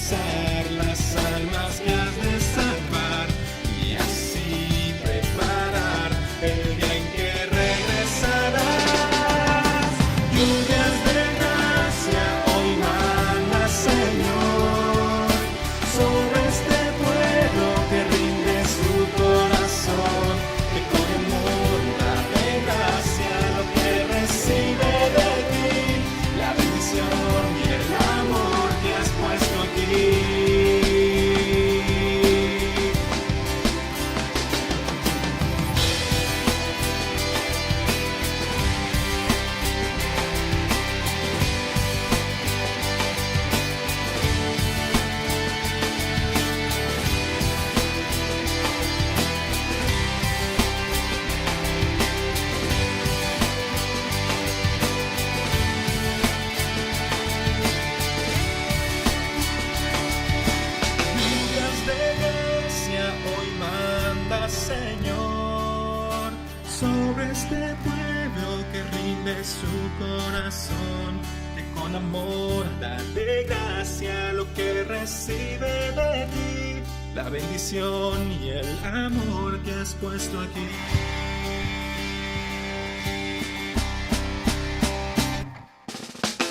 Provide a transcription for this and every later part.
alcanzar las almas que has de salvar y así preparar el día en que regresarás. Lluvias de gracia hoy manda, Señor, sobre este pueblo que rinde su corazón, que con amor da de gracia lo que recibe de ti, la bendición y el amor que has puesto aquí. Lluvias de gracia hoy manda, Señor, sobre este pueblo que rinde su corazón, que con amor da de gracia lo que recibe de ti, la bendición y el amor que has puesto aquí.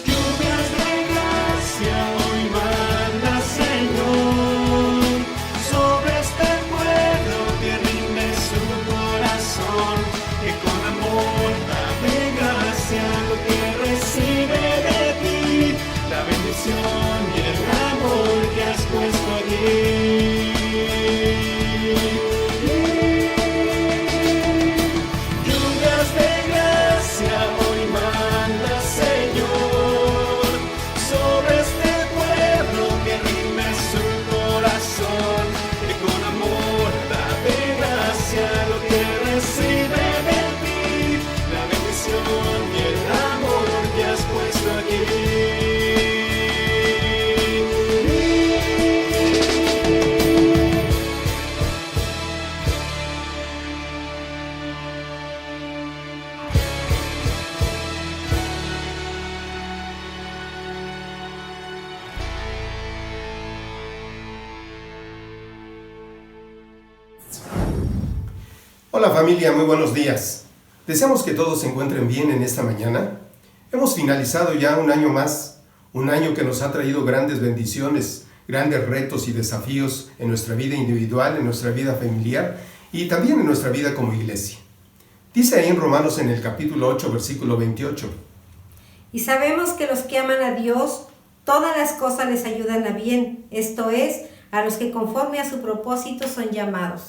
Lluvias de gracia hoy manda, Señor, sobre este pueblo que rinde su corazón, que con amor da de gracia lo que recibe de ti, la bendición y el amor que has puesto allí. Lluvias de gracia hoy manda, Señor, sobre este pueblo que rinde su corazón, que con amor da de gracia lo que recibe de ti, la bendición y el amor que has puesto aquí. Hola familia, muy buenos días. Deseamos que todos se encuentren bien en esta mañana. Hemos finalizado ya un año más, un año que nos ha traído grandes bendiciones, grandes retos y desafíos en nuestra vida individual, en nuestra vida familiar y también en nuestra vida como iglesia. Dice ahí en Romanos en el capítulo 8, versículo 28. Y sabemos que los que aman a Dios, todas las cosas les ayudan a bien, esto es, a los que conforme a su propósito son llamados.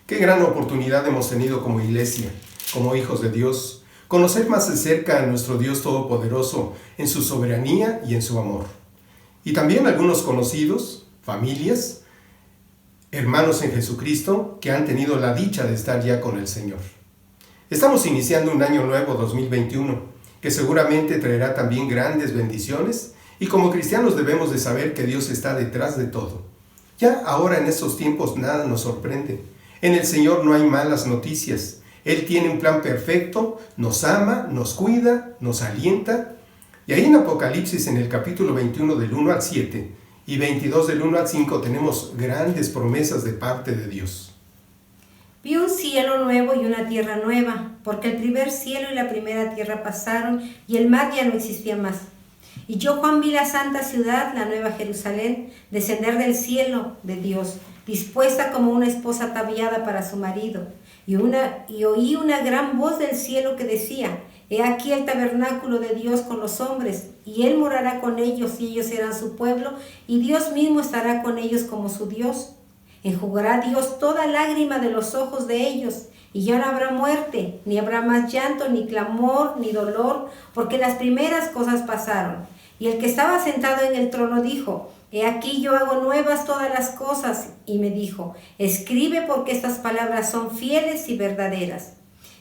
Qué gran oportunidad hemos tenido como iglesia, como hijos de Dios, conocer más de cerca a nuestro Dios Todopoderoso en su soberanía y en su amor. Y también algunos conocidos, familias, hermanos en Jesucristo que han tenido la dicha de estar ya con el Señor. Estamos iniciando un año nuevo 2021, que seguramente traerá también grandes bendiciones y como cristianos debemos de saber que Dios está detrás de todo. Ya ahora en estos tiempos nada nos sorprende. En el Señor no hay malas noticias. Él tiene un plan perfecto, nos ama, nos cuida, nos alienta. Y ahí en Apocalipsis, en el capítulo 21 del 1 al 7 y 22 del 1 al 5, tenemos grandes promesas de parte de Dios. Vi un cielo nuevo y una tierra nueva, porque el primer cielo y la primera tierra pasaron y el mar ya no existía más. Y yo, Juan, vi la santa ciudad, la nueva Jerusalén, descender del cielo de Dios, dispuesta como una esposa ataviada para su marido. Y oí una gran voz del cielo que decía: He aquí el tabernáculo de Dios con los hombres, y Él morará con ellos, y ellos serán su pueblo, y Dios mismo estará con ellos como su Dios. Enjugará Dios toda lágrima de los ojos de ellos, y ya no habrá muerte, ni habrá más llanto, ni clamor, ni dolor, porque las primeras cosas pasaron. Y el que estaba sentado en el trono dijo: He aquí yo hago nuevas todas las cosas. Y me dijo: Escribe, porque estas palabras son fieles y verdaderas.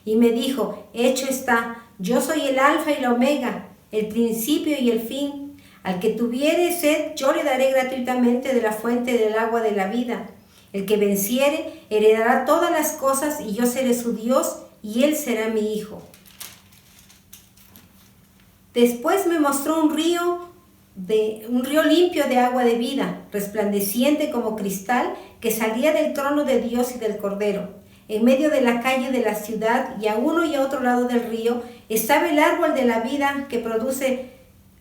Y me dijo: Hecho está, yo soy el Alfa y la Omega, el principio y el fin. Al que tuviere sed, yo le daré gratuitamente de la fuente del agua de la vida. El que venciere, heredará todas las cosas, y yo seré su Dios, y él será mi hijo. Después me mostró un río limpio de agua de vida, resplandeciente como cristal, que salía del trono de Dios y del Cordero. En medio de la calle de la ciudad y a uno y a otro lado del río estaba el árbol de la vida, que produce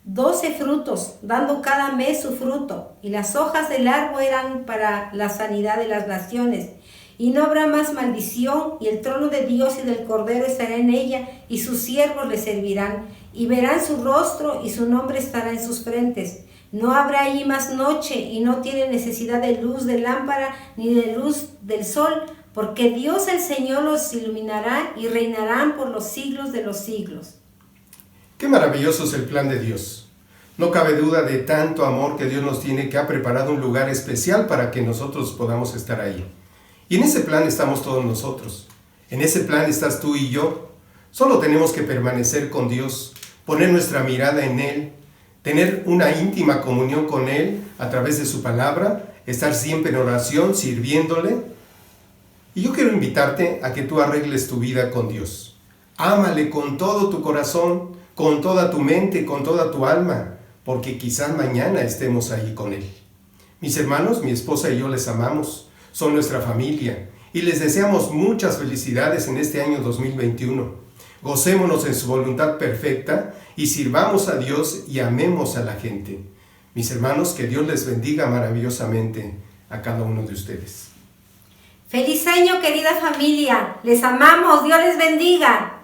12 frutos, dando cada mes su fruto, y las hojas del árbol eran para la sanidad de las naciones. Y no habrá más maldición, y el trono de Dios y del Cordero estará en ella, y sus siervos le servirán, y verán su rostro, y su nombre estará en sus frentes. No habrá allí más noche, y no tiene necesidad de luz de lámpara, ni de luz del sol, porque Dios el Señor los iluminará, y reinarán por los siglos de los siglos. Qué maravilloso es el plan de Dios. No cabe duda de tanto amor que Dios nos tiene, que ha preparado un lugar especial para que nosotros podamos estar ahí. Y en ese plan estamos todos nosotros. En ese plan estás tú y yo. Solo tenemos que permanecer con Dios, poner nuestra mirada en Él, tener una íntima comunión con Él a través de su palabra, estar siempre en oración, sirviéndole. Y yo quiero invitarte a que tú arregles tu vida con Dios. Ámale con todo tu corazón, con toda tu mente, con toda tu alma, porque quizás mañana estemos ahí con Él. Mis hermanos, mi esposa y yo les amamos. Son nuestra familia y les deseamos muchas felicidades en este año 2021. Gocémonos en su voluntad perfecta y sirvamos a Dios y amemos a la gente. Mis hermanos, que Dios les bendiga maravillosamente a cada uno de ustedes. ¡Feliz año, querida familia! ¡Les amamos! ¡Dios les bendiga!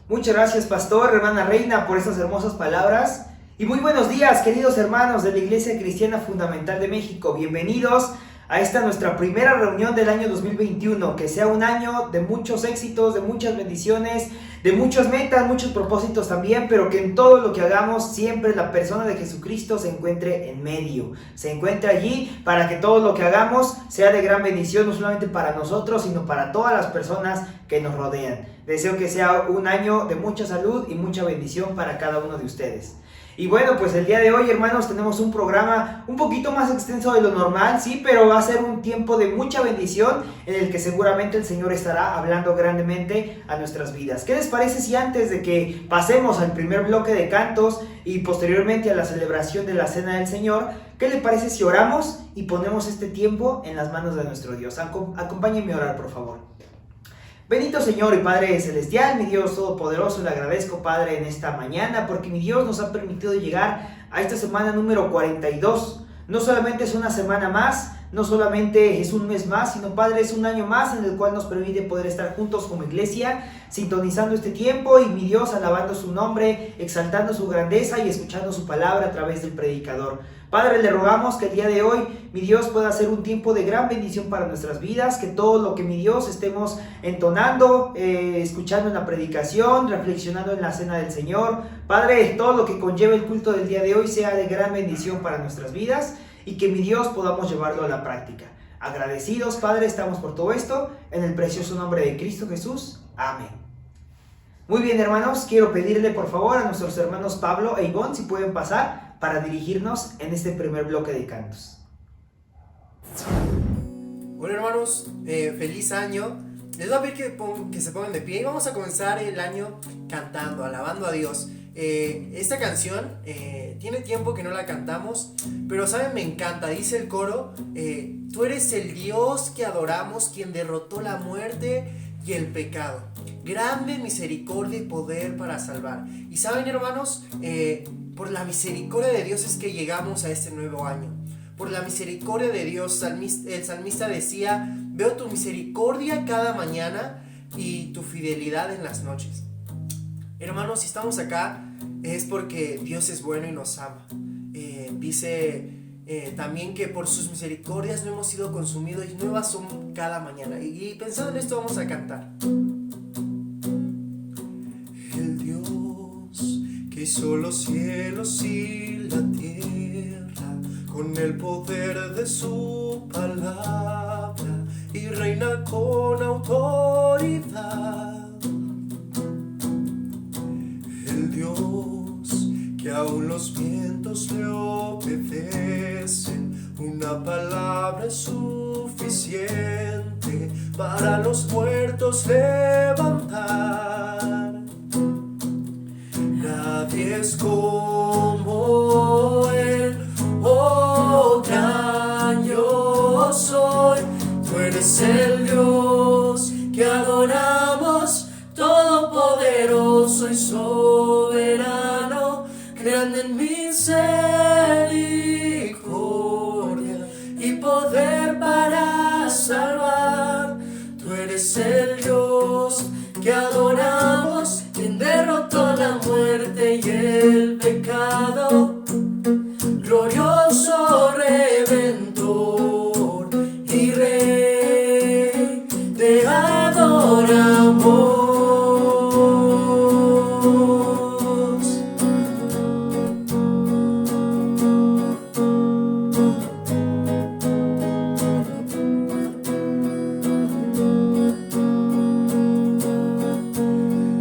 Muchas gracias, pastor, hermana Reina, por estas hermosas palabras. Y muy buenos días, queridos hermanos de la Iglesia Cristiana Fundamental de México. Bienvenidos a esta nuestra primera reunión del año 2021. Que sea un año de muchos éxitos, de muchas bendiciones, de muchas metas, muchos propósitos también, pero que en todo lo que hagamos siempre la persona de Jesucristo se encuentre en medio. Se encuentre allí para que todo lo que hagamos sea de gran bendición, no solamente para nosotros, sino para todas las personas que nos rodean. Deseo que sea un año de mucha salud y mucha bendición para cada uno de ustedes. Y bueno, pues el día de hoy, hermanos, tenemos un programa un poquito más extenso de lo normal, sí, pero va a ser un tiempo de mucha bendición en el que seguramente el Señor estará hablando grandemente a nuestras vidas. ¿Qué les parece si antes de que pasemos al primer bloque de cantos y posteriormente a la celebración de la Cena del Señor, qué les parece si oramos y ponemos este tiempo en las manos de nuestro Dios? Acompáñenme a orar, por favor. Bendito Señor y Padre Celestial, mi Dios Todopoderoso, le agradezco, Padre, en esta mañana, porque mi Dios nos ha permitido llegar a esta semana número 42. No solamente es una semana más, no solamente es un mes más, sino, Padre, es un año más en el cual nos permite poder estar juntos como iglesia, sintonizando este tiempo y, mi Dios, alabando su nombre, exaltando su grandeza y escuchando su palabra a través del predicador. Padre, le rogamos que el día de hoy, mi Dios, pueda ser un tiempo de gran bendición para nuestras vidas, que todo lo que, mi Dios, estemos entonando, escuchando en la predicación, reflexionando en la Cena del Señor, Padre, todo lo que conlleve el culto del día de hoy sea de gran bendición para nuestras vidas y que, mi Dios, podamos llevarlo a la práctica. Agradecidos, Padre, estamos por todo esto, en el precioso nombre de Cristo Jesús. Amén. Muy bien, hermanos, quiero pedirle por favor a nuestros hermanos Pablo e Ivonne si pueden pasar para dirigirnos en este primer bloque de cantos. Hola hermanos, feliz año. Les voy a pedir que se pongan de pie y vamos a comenzar el año cantando, alabando a Dios. Esta canción tiene tiempo que no la cantamos, pero saben, me encanta. Dice el coro: tú eres el Dios que adoramos, quien derrotó la muerte y el pecado, grande misericordia y poder para salvar. Y saben, hermanos, por la misericordia de Dios es que llegamos a este nuevo año. Por la misericordia de Dios, el salmista decía: veo tu misericordia cada mañana y tu fidelidad en las noches. Hermanos, si estamos acá es porque Dios es bueno y nos ama. Dice también que por sus misericordias no hemos sido consumidos y nuevas son cada mañana. Y pensando en esto vamos a cantar. El Dios que hizo los cielos y la tierra con el poder de su palabra y reina con autoridad. El Dios que aún los vientos le obedecen, una palabra es suficiente para los muertos levantar. Nadie es como soy. Tú eres el Dios que adoramos, todopoderoso y soberano, grande en misericordia y poder para salvar. Tú eres el Dios que adoramos, quien derrotó la muerte y el pecado, glorioso Redentor y Rey, te adoramos.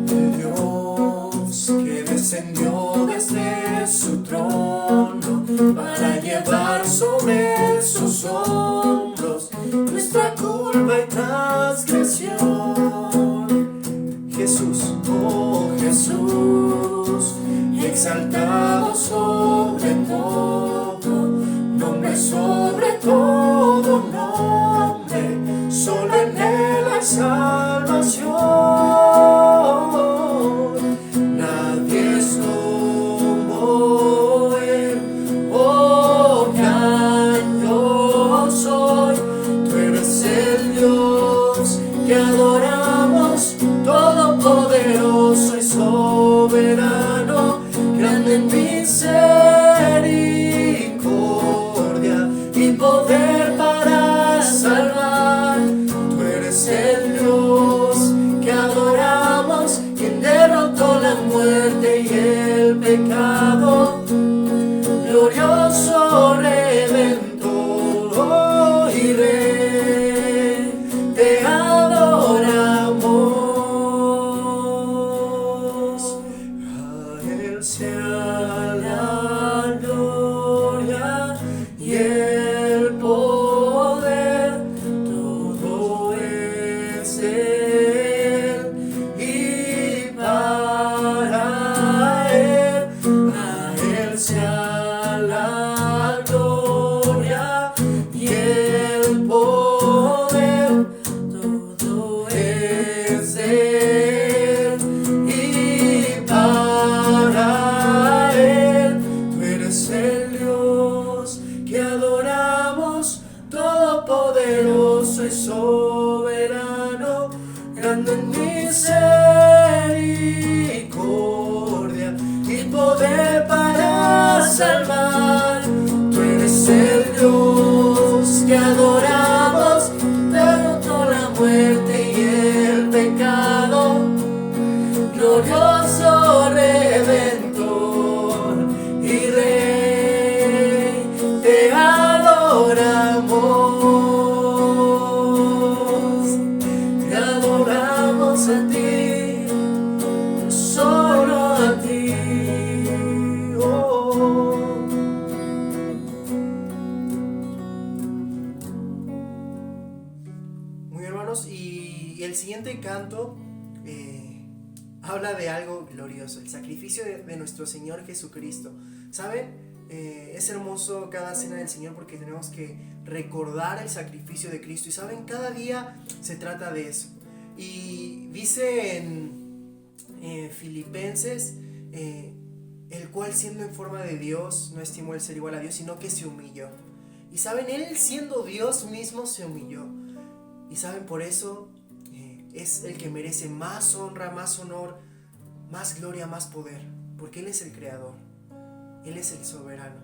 El Dios que descendió desde su trono para llevar sobre sus hombros nuestra culpa y transgresión. Jesús, oh Jesús, y exaltado sobre todo, nombre sobre todo nombre, solo en él hay salvación. Nadie es como él, oh gran yo soy. Tú eres el Dios que adoramos, todopoderoso y soberano, grande en misericordia y poder para salvar. Tú eres el Dios que adoramos, quien derrotó la muerte y el pecado, glorioso Redentor, oh, y Rey, te adoramos. A él sea la gloria y el poder, todo es de él y para él. A él sea la gloria y el poder, todo es de él y para él. Tú eres el Dios que adoramos, todopoderoso y soberano, grande en misericordia y poder para salvar. Tú eres el Dios que adoramos, derrotó la muerte y el pecado, glorioso Redentor y Rey, te adoramos a ti, solo a ti. Oh. Muy bien, hermanos, y el siguiente canto habla de algo glorioso, el sacrificio de nuestro Señor Jesucristo. ¿Saben? Es hermoso cada cena del Señor porque tenemos que recordar el sacrificio de Cristo. Y saben, cada día se trata de eso. Y dice en Filipenses, el cual siendo en forma de Dios no estimó el ser igual a Dios, sino que se humilló. Y saben, Él siendo Dios mismo se humilló. Y saben, por eso es el que merece más honra, más honor, más gloria, más poder, porque Él es el creador, Él es el soberano.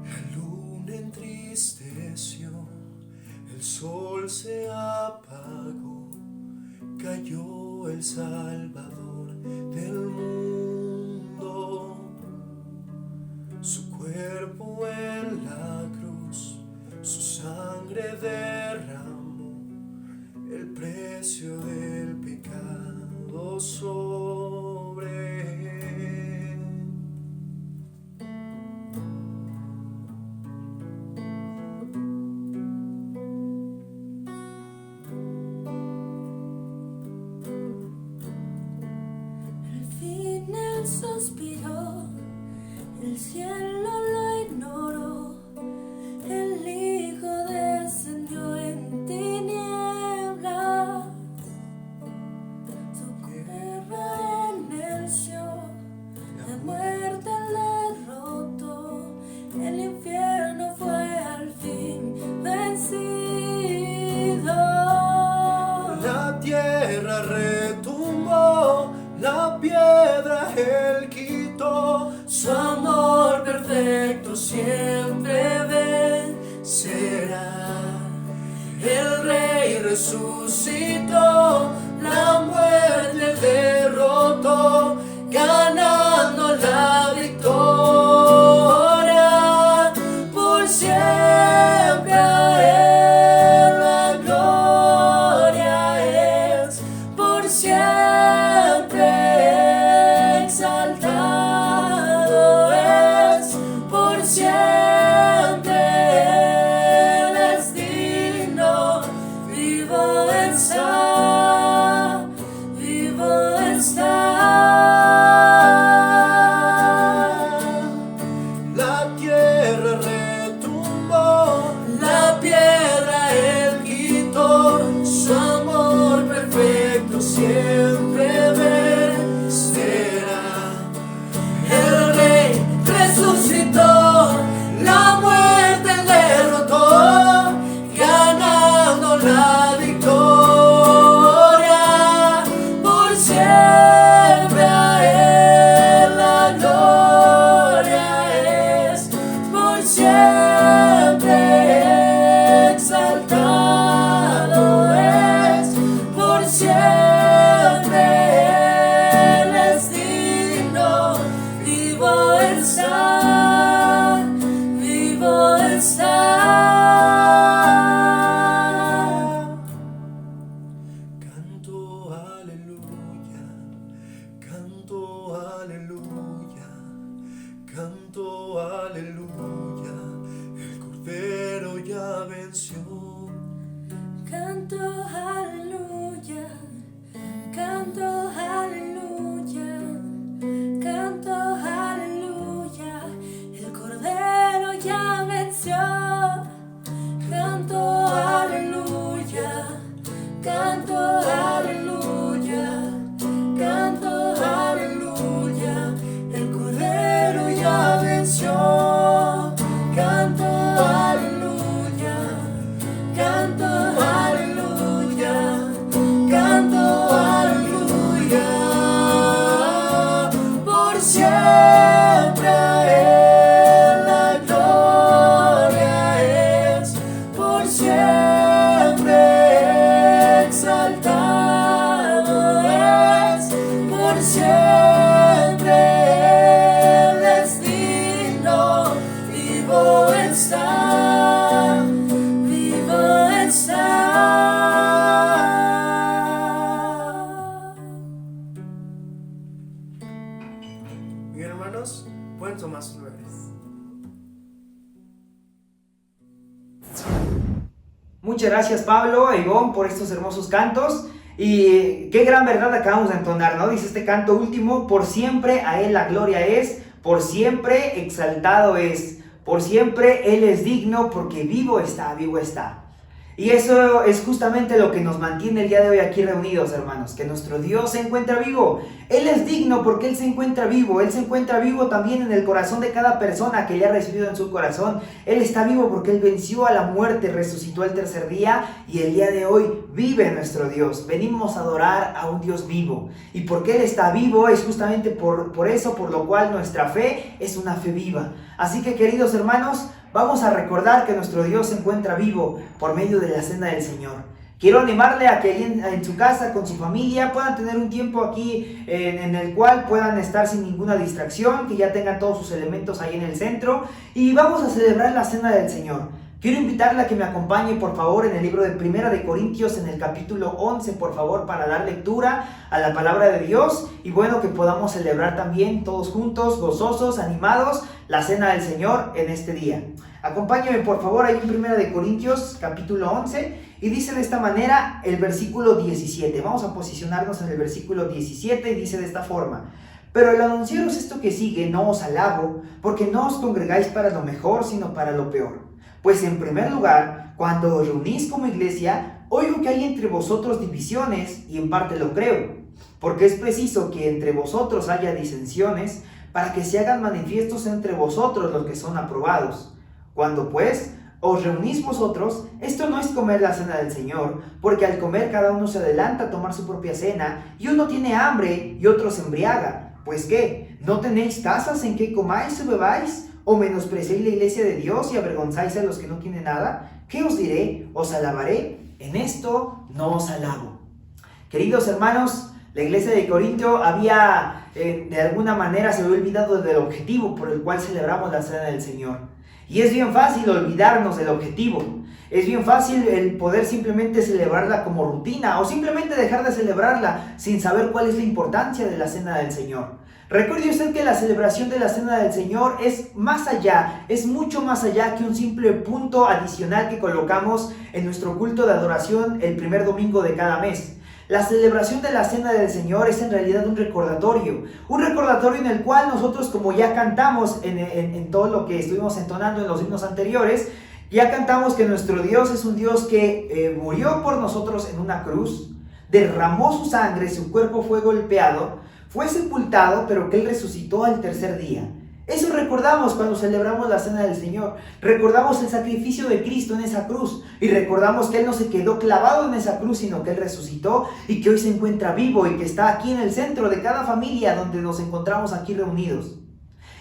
La luna entristeció, el sol se apagó, cayó el Salvador del mundo. Su cuerpo en la cruz, su sangre derramó, el precio del pecado sobre él. Él suspiró, el cielo lo ignoró, el Hijo descendió en tinieblas, su guerra en el show, la muerte derrotó, el infierno fue al fin vencido. La tierra retumbó, la piedra él quitó, su amor perfecto siempre vencerá. El Rey resucitó, la muerte derrotó, ganando la victoria. Por siempre a Él la gloria es, por siempre exaltado es, por siempre Él es digno, vivo está, vivo está. La tierra retumbó, la piedra él quitó, su amor perfecto siempre vencerá. El Rey resucitó, la muerte derrotó, ganando la victoria. Por siempre a Él la gloria es, por siempre exaltado es, por siempre Él es digno, vivo está, vivo está. Canto aleluya, canto aleluya, canto aleluya, el Cordero ya venció. Canto aleluya, canto aleluya, canto aleluya, el Cordero ya venció. Canto aleluya, canto aleluya, canto aleluya, el Cordero ya venció. Canto aleluya, canto aleluya, canto aleluya, por siempre a Él la gloria es, por siempre exaltado es, por siempre Él es digno, vivo está, vivo está. Bien, hermanos, pueden tomar sus lugares. Muchas gracias Pablo e Ivonne por estos hermosos cantos. Y qué gran verdad acabamos de entonar, ¿no? Dice este canto último: por siempre a Él la gloria es, por siempre exaltado es, por siempre Él es digno, porque vivo está, vivo está. Y eso es justamente lo que nos mantiene el día de hoy aquí reunidos, hermanos, que nuestro Dios se encuentra vivo. Él es digno porque Él se encuentra vivo. Él se encuentra vivo también en el corazón de cada persona que le ha recibido en su corazón. Él está vivo porque Él venció a la muerte, resucitó el tercer día y el día de hoy vive nuestro Dios. Venimos a adorar a un Dios vivo. Y porque Él está vivo es justamente por eso, por lo cual nuestra fe es una fe viva. Así que, queridos hermanos, vamos a recordar que nuestro Dios se encuentra vivo por medio de la cena del Señor. Quiero animarle a que en su casa, con su familia, puedan tener un tiempo aquí en el cual puedan estar sin ninguna distracción, que ya tengan todos sus elementos ahí en el centro. Y vamos a celebrar la cena del Señor. Quiero invitarle a que me acompañe, por favor, en el libro de Primera de Corintios, en el capítulo 11, por favor, para dar lectura a la palabra de Dios. Y bueno, que podamos celebrar también todos juntos, gozosos, animados, la cena del Señor en este día. Acompáñenme, por favor, ahí en Primera de Corintios, capítulo 11, y dice de esta manera el versículo 17. Vamos a posicionarnos en el versículo 17 y dice de esta forma: Pero al anunciaros esto que sigue, no os alabo, porque no os congregáis para lo mejor, sino para lo peor. Pues en primer lugar, cuando os reunís como iglesia, oigo que hay entre vosotros divisiones, y en parte lo creo, porque es preciso que entre vosotros haya disensiones, para que se hagan manifiestos entre vosotros los que son aprobados. Cuando pues os reunís vosotros, esto no es comer la cena del Señor, porque al comer cada uno se adelanta a tomar su propia cena, y uno tiene hambre y otro se embriaga. Pues ¿qué? ¿No tenéis casas en que comáis o bebáis? ¿O menospreciáis la iglesia de Dios y avergonzáis a los que no tienen nada? ¿Qué os diré? ¿Os alabaré? En esto no os alabo. Queridos hermanos, la iglesia de Corinto había, de alguna manera, se había olvidado del objetivo por el cual celebramos la cena del Señor. Y es bien fácil olvidarnos del objetivo. Es bien fácil el poder simplemente celebrarla como rutina o simplemente dejar de celebrarla sin saber cuál es la importancia de la cena del Señor. Recuerde usted que la celebración de la cena del Señor es más allá, es mucho más allá que un simple punto adicional que colocamos en nuestro culto de adoración el primer domingo de cada mes. La celebración de la cena del Señor es en realidad un recordatorio en el cual nosotros, como ya cantamos en todo lo que estuvimos entonando en los himnos anteriores, ya cantamos que nuestro Dios es un Dios que murió por nosotros en una cruz, derramó su sangre, su cuerpo fue golpeado, fue sepultado, pero que Él resucitó al tercer día. Eso recordamos cuando celebramos la cena del Señor. Recordamos el sacrificio de Cristo en esa cruz. Y recordamos que Él no se quedó clavado en esa cruz, sino que Él resucitó y que hoy se encuentra vivo y que está aquí en el centro de cada familia donde nos encontramos aquí reunidos.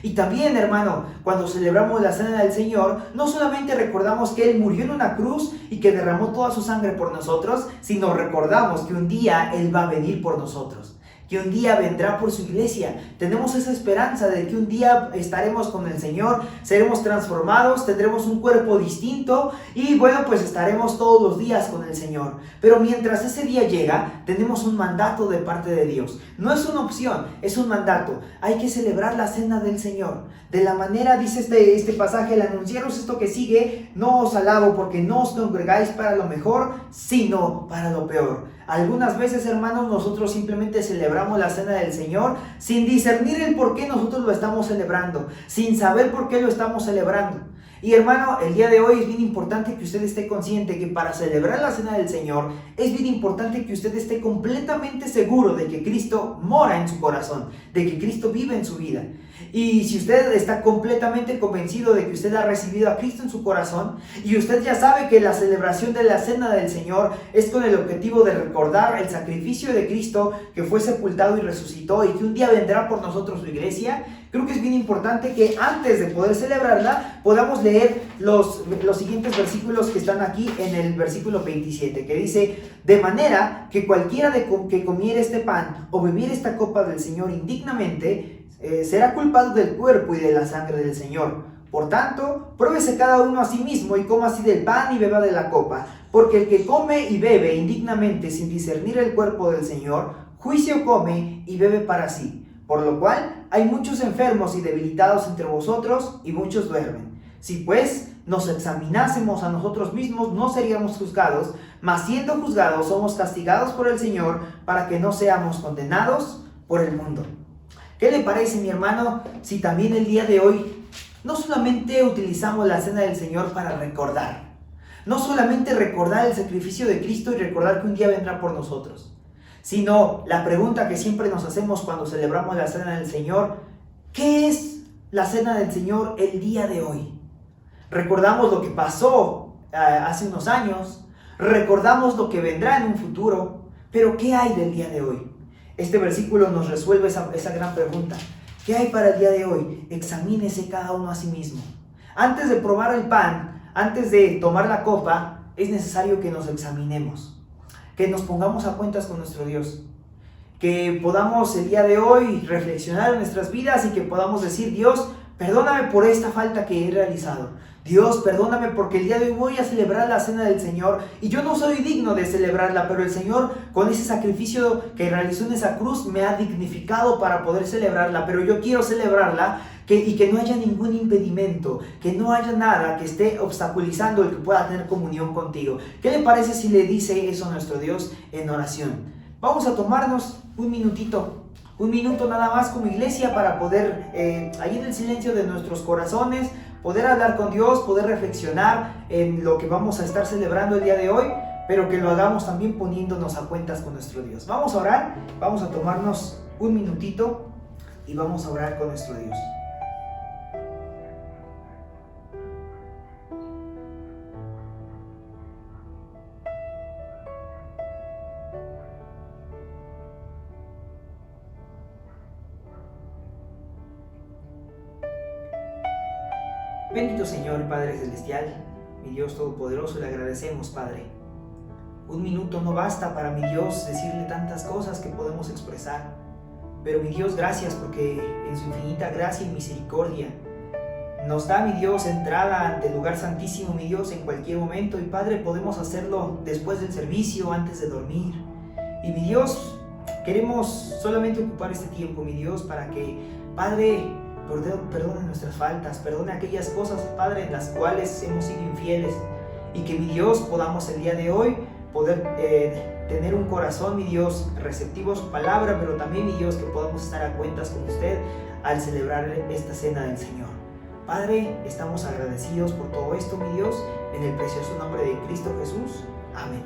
Y también, hermano, cuando celebramos la cena del Señor, no solamente recordamos que Él murió en una cruz y que derramó toda su sangre por nosotros, sino recordamos que un día Él va a venir por nosotros, que un día vendrá por su iglesia. Tenemos esa esperanza de que un día estaremos con el Señor, seremos transformados, tendremos un cuerpo distinto y bueno, pues estaremos todos los días con el Señor. Pero mientras ese día llega, tenemos un mandato de parte de Dios. No es una opción, es un mandato. Hay que celebrar la cena del Señor. De la manera, dice este pasaje, al anunciaros esto que sigue, no os alabo porque no os congregáis para lo mejor, sino para lo peor. Algunas veces, hermanos, nosotros simplemente celebramos la cena del Señor sin discernir el por qué nosotros lo estamos celebrando, sin saber por qué lo estamos celebrando. Y hermano, el día de hoy es bien importante que usted esté consciente que para celebrar la cena del Señor es bien importante que usted esté completamente seguro de que Cristo mora en su corazón, de que Cristo vive en su vida. Y si usted está completamente convencido de que usted ha recibido a Cristo en su corazón y usted ya sabe que la celebración de la cena del Señor es con el objetivo de recordar el sacrificio de Cristo que fue sepultado y resucitó y que un día vendrá por nosotros su iglesia, creo que es bien importante que antes de poder celebrarla podamos leer los siguientes versículos que están aquí en el versículo 27, que dice: de manera que cualquiera que comiere este pan o bebiere esta copa del Señor indignamente será culpado del cuerpo y de la sangre del Señor. Por tanto, pruébese cada uno a sí mismo y coma así del pan y beba de la copa, porque el que come y bebe indignamente sin discernir el cuerpo del Señor, juicio come y bebe para sí. Por lo cual hay muchos enfermos y debilitados entre vosotros y muchos duermen. Si pues nos examinásemos a nosotros mismos, no seríamos juzgados, mas siendo juzgados somos castigados por el Señor para que no seamos condenados por el mundo. ¿Qué le parece, mi hermano, si también el día de hoy no solamente utilizamos la cena del Señor para recordar, no solamente recordar el sacrificio de Cristo y recordar que un día vendrá por nosotros, sino la pregunta que siempre nos hacemos cuando celebramos la cena del Señor: ¿qué es la cena del Señor el día de hoy? Recordamos lo que pasó hace unos años, recordamos lo que vendrá en un futuro, pero ¿qué hay del día de hoy? Este versículo nos resuelve esa gran pregunta. ¿Qué hay para el día de hoy? Examínese cada uno a sí mismo. Antes de probar el pan, antes de tomar la copa, es necesario que nos examinemos, que nos pongamos a cuentas con nuestro Dios, que podamos el día de hoy reflexionar en nuestras vidas y que podamos decir: Dios, perdóname por esta falta que he realizado. Dios, perdóname porque el día de hoy voy a celebrar la cena del Señor y yo no soy digno de celebrarla, pero el Señor, con ese sacrificio que realizó en esa cruz, me ha dignificado para poder celebrarla, pero yo quiero celebrarla y que no haya ningún impedimento, que no haya nada que esté obstaculizando el que pueda tener comunión contigo. ¿Qué le parece si le dice eso a nuestro Dios en oración? Vamos a tomarnos un minutito un minuto nada más como iglesia para poder, ahí en el silencio de nuestros corazones, poder hablar con Dios, poder reflexionar en lo que vamos a estar celebrando el día de hoy, pero que lo hagamos también poniéndonos a cuentas con nuestro Dios. Vamos a orar, vamos a tomarnos un minutito y vamos a orar con nuestro Dios. Bendito Señor, Padre Celestial, mi Dios Todopoderoso, le agradecemos, Padre. Un minuto no basta para mi Dios decirle tantas cosas que podemos expresar. Pero mi Dios, gracias porque en su infinita gracia y misericordia nos da, mi Dios, entrada ante el lugar santísimo, mi Dios, en cualquier momento. Y Padre, podemos hacerlo después del servicio, antes de dormir. Y mi Dios, queremos solamente ocupar este tiempo, mi Dios, para que, Padre, perdone nuestras faltas, perdone aquellas cosas, Padre, en las cuales hemos sido infieles. Y que, mi Dios, podamos el día de hoy poder tener un corazón, mi Dios, receptivo a su palabra, pero también, mi Dios, que podamos estar a cuentas con usted al celebrar esta cena del Señor. Padre, estamos agradecidos por todo esto, mi Dios, en el precioso nombre de Cristo Jesús. Amén.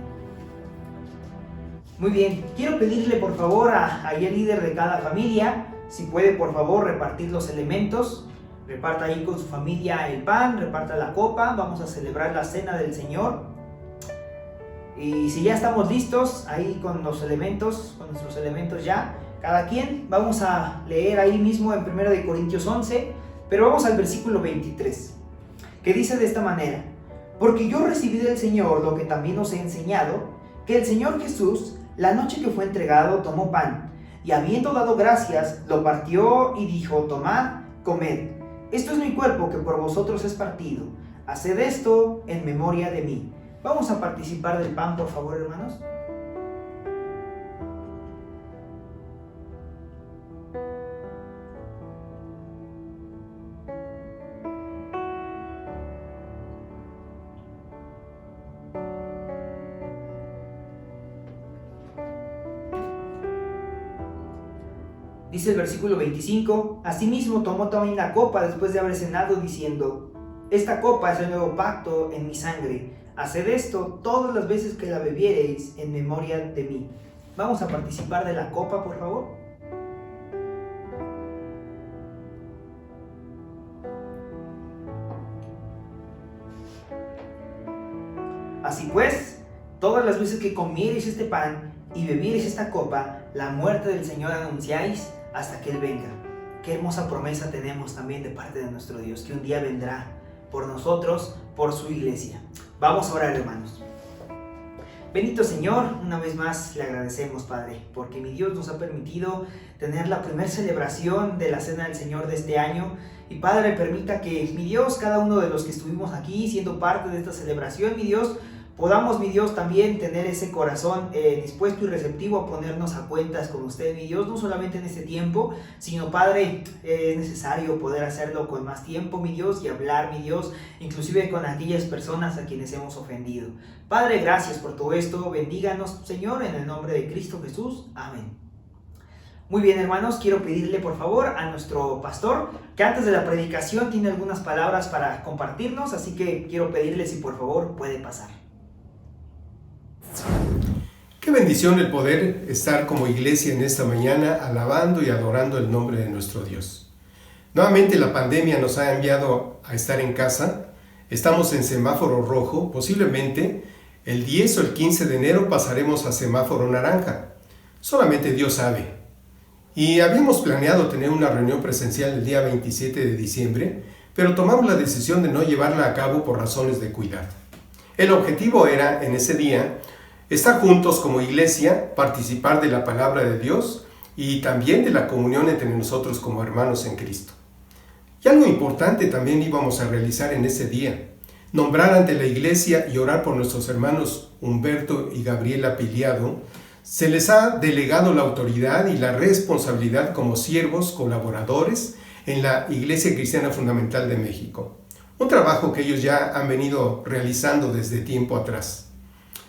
Muy bien, quiero pedirle por favor a el líder de cada familia, si puede por favor repartir los elementos. Reparta ahí con su familia el pan, reparta la copa, vamos a celebrar la cena del Señor. Y si ya estamos listos ahí con los elementos, con nuestros elementos ya, cada quien, vamos a leer ahí mismo en 1 de Corintios 11, pero vamos al versículo 23, que dice de esta manera: porque yo recibí del Señor lo que también os he enseñado, que el Señor Jesús, la noche que fue entregado, tomó pan, y habiendo dado gracias, lo partió y dijo: tomad, comed, esto es mi cuerpo que por vosotros es partido, haced esto en memoria de mí. Vamos a participar del pan, por favor, hermanos. Dice el versículo 25, asimismo tomó también la copa después de haber cenado, diciendo: esta copa es el nuevo pacto en mi sangre. Haced esto todas las veces que la bebiereis en memoria de mí. Vamos a participar de la copa, por favor. Así pues, todas las veces que comiereis este pan y bebiereis esta copa, la muerte del Señor anunciáis hasta que Él venga. Qué hermosa promesa tenemos también de parte de nuestro Dios, que un día vendrá por nosotros, por su iglesia. Vamos a orar, hermanos. Bendito Señor, una vez más le agradecemos, Padre, porque mi Dios nos ha permitido tener la primera celebración de la Cena del Señor de este año. Y Padre, permita que, mi Dios, cada uno de los que estuvimos aquí siendo parte de esta celebración, mi Dios, podamos, mi Dios, también tener ese corazón dispuesto y receptivo a ponernos a cuentas con usted, mi Dios, no solamente en este tiempo, sino, Padre, es necesario poder hacerlo con más tiempo, mi Dios, y hablar, mi Dios, inclusive con aquellas personas a quienes hemos ofendido. Padre, gracias por todo esto, bendíganos, Señor, en el nombre de Cristo Jesús. Amén. Muy bien, hermanos, quiero pedirle por favor a nuestro pastor que antes de la predicación tiene algunas palabras para compartirnos, así que quiero pedirle si por favor puede pasar. Qué bendición el poder estar como iglesia en esta mañana alabando y adorando el nombre de nuestro Dios. Nuevamente la pandemia nos ha enviado a estar en casa. Estamos en semáforo rojo. Posiblemente el 10 o el 15 de enero pasaremos a semáforo naranja. Solamente Dios sabe. Y habíamos planeado tener una reunión presencial el día 27 de diciembre, pero tomamos la decisión de no llevarla a cabo por razones de cuidado. El objetivo era, en ese día, estar juntos como iglesia, participar de la palabra de Dios y también de la comunión entre nosotros como hermanos en Cristo. Y algo importante también íbamos a realizar en ese día: nombrar ante la iglesia y orar por nuestros hermanos Humberto y Gabriela Piliado. Se les ha delegado la autoridad y la responsabilidad como siervos colaboradores en la Iglesia Cristiana Fundamental de México. Un trabajo que ellos ya han venido realizando desde tiempo atrás.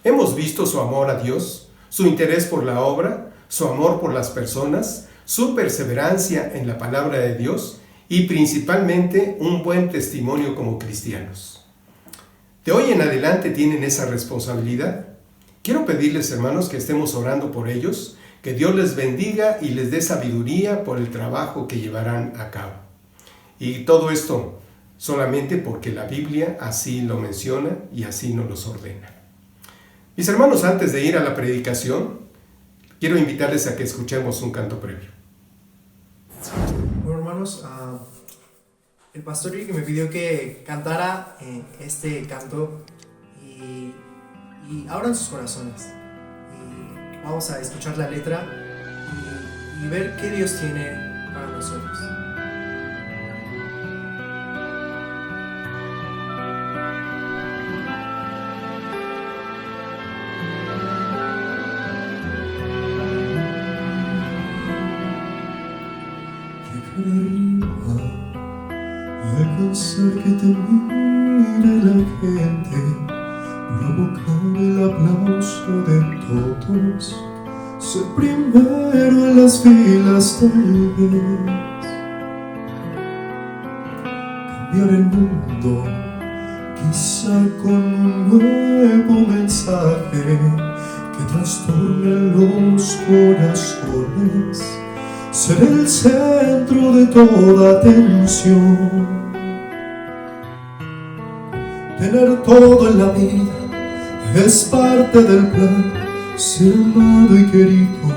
Hemos visto su amor a Dios, su interés por la obra, su amor por las personas, su perseverancia en la palabra de Dios y principalmente un buen testimonio como cristianos. De hoy en adelante tienen esa responsabilidad. Quiero pedirles, hermanos, que estemos orando por ellos, que Dios les bendiga y les dé sabiduría por el trabajo que llevarán a cabo. Y todo esto solamente porque la Biblia así lo menciona y así nos los ordena. Mis hermanos, antes de ir a la predicación, quiero invitarles a que escuchemos un canto previo. Bueno, hermanos, el pastor Rick me pidió que cantara este canto y abran sus corazones. Y vamos a escuchar la letra y ver qué Dios tiene para nosotros. Alcanzar que te mire la gente, provocar el aplauso de todos, ser primero en las filas tal vez, cambiar el mundo, quizá con un nuevo mensaje que trastorne los corazones, ser el centro de toda atención. Tener todo en la vida es parte del plan, ser amado y querido,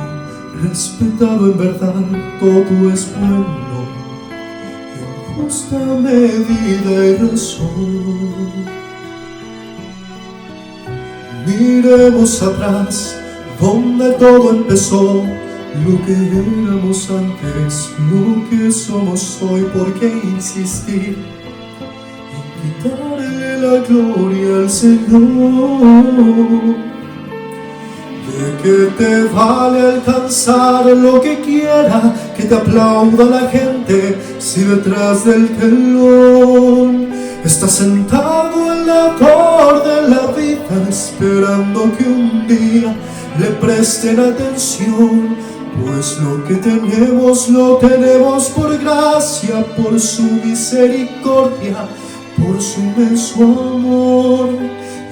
respetado en verdad, todo es bueno, en justa medida y razón. Miremos atrás, donde todo empezó, lo que éramos antes, lo que somos hoy. ¿Por qué insistir en quitarle la gloria al Señor? ¿De qué te vale alcanzar lo que quiera, que te aplauda la gente, si detrás del telón estás sentado en la torre de la vida, esperando que un día le presten atención? Pues lo que tenemos lo tenemos por gracia, por su misericordia, por su inmenso amor.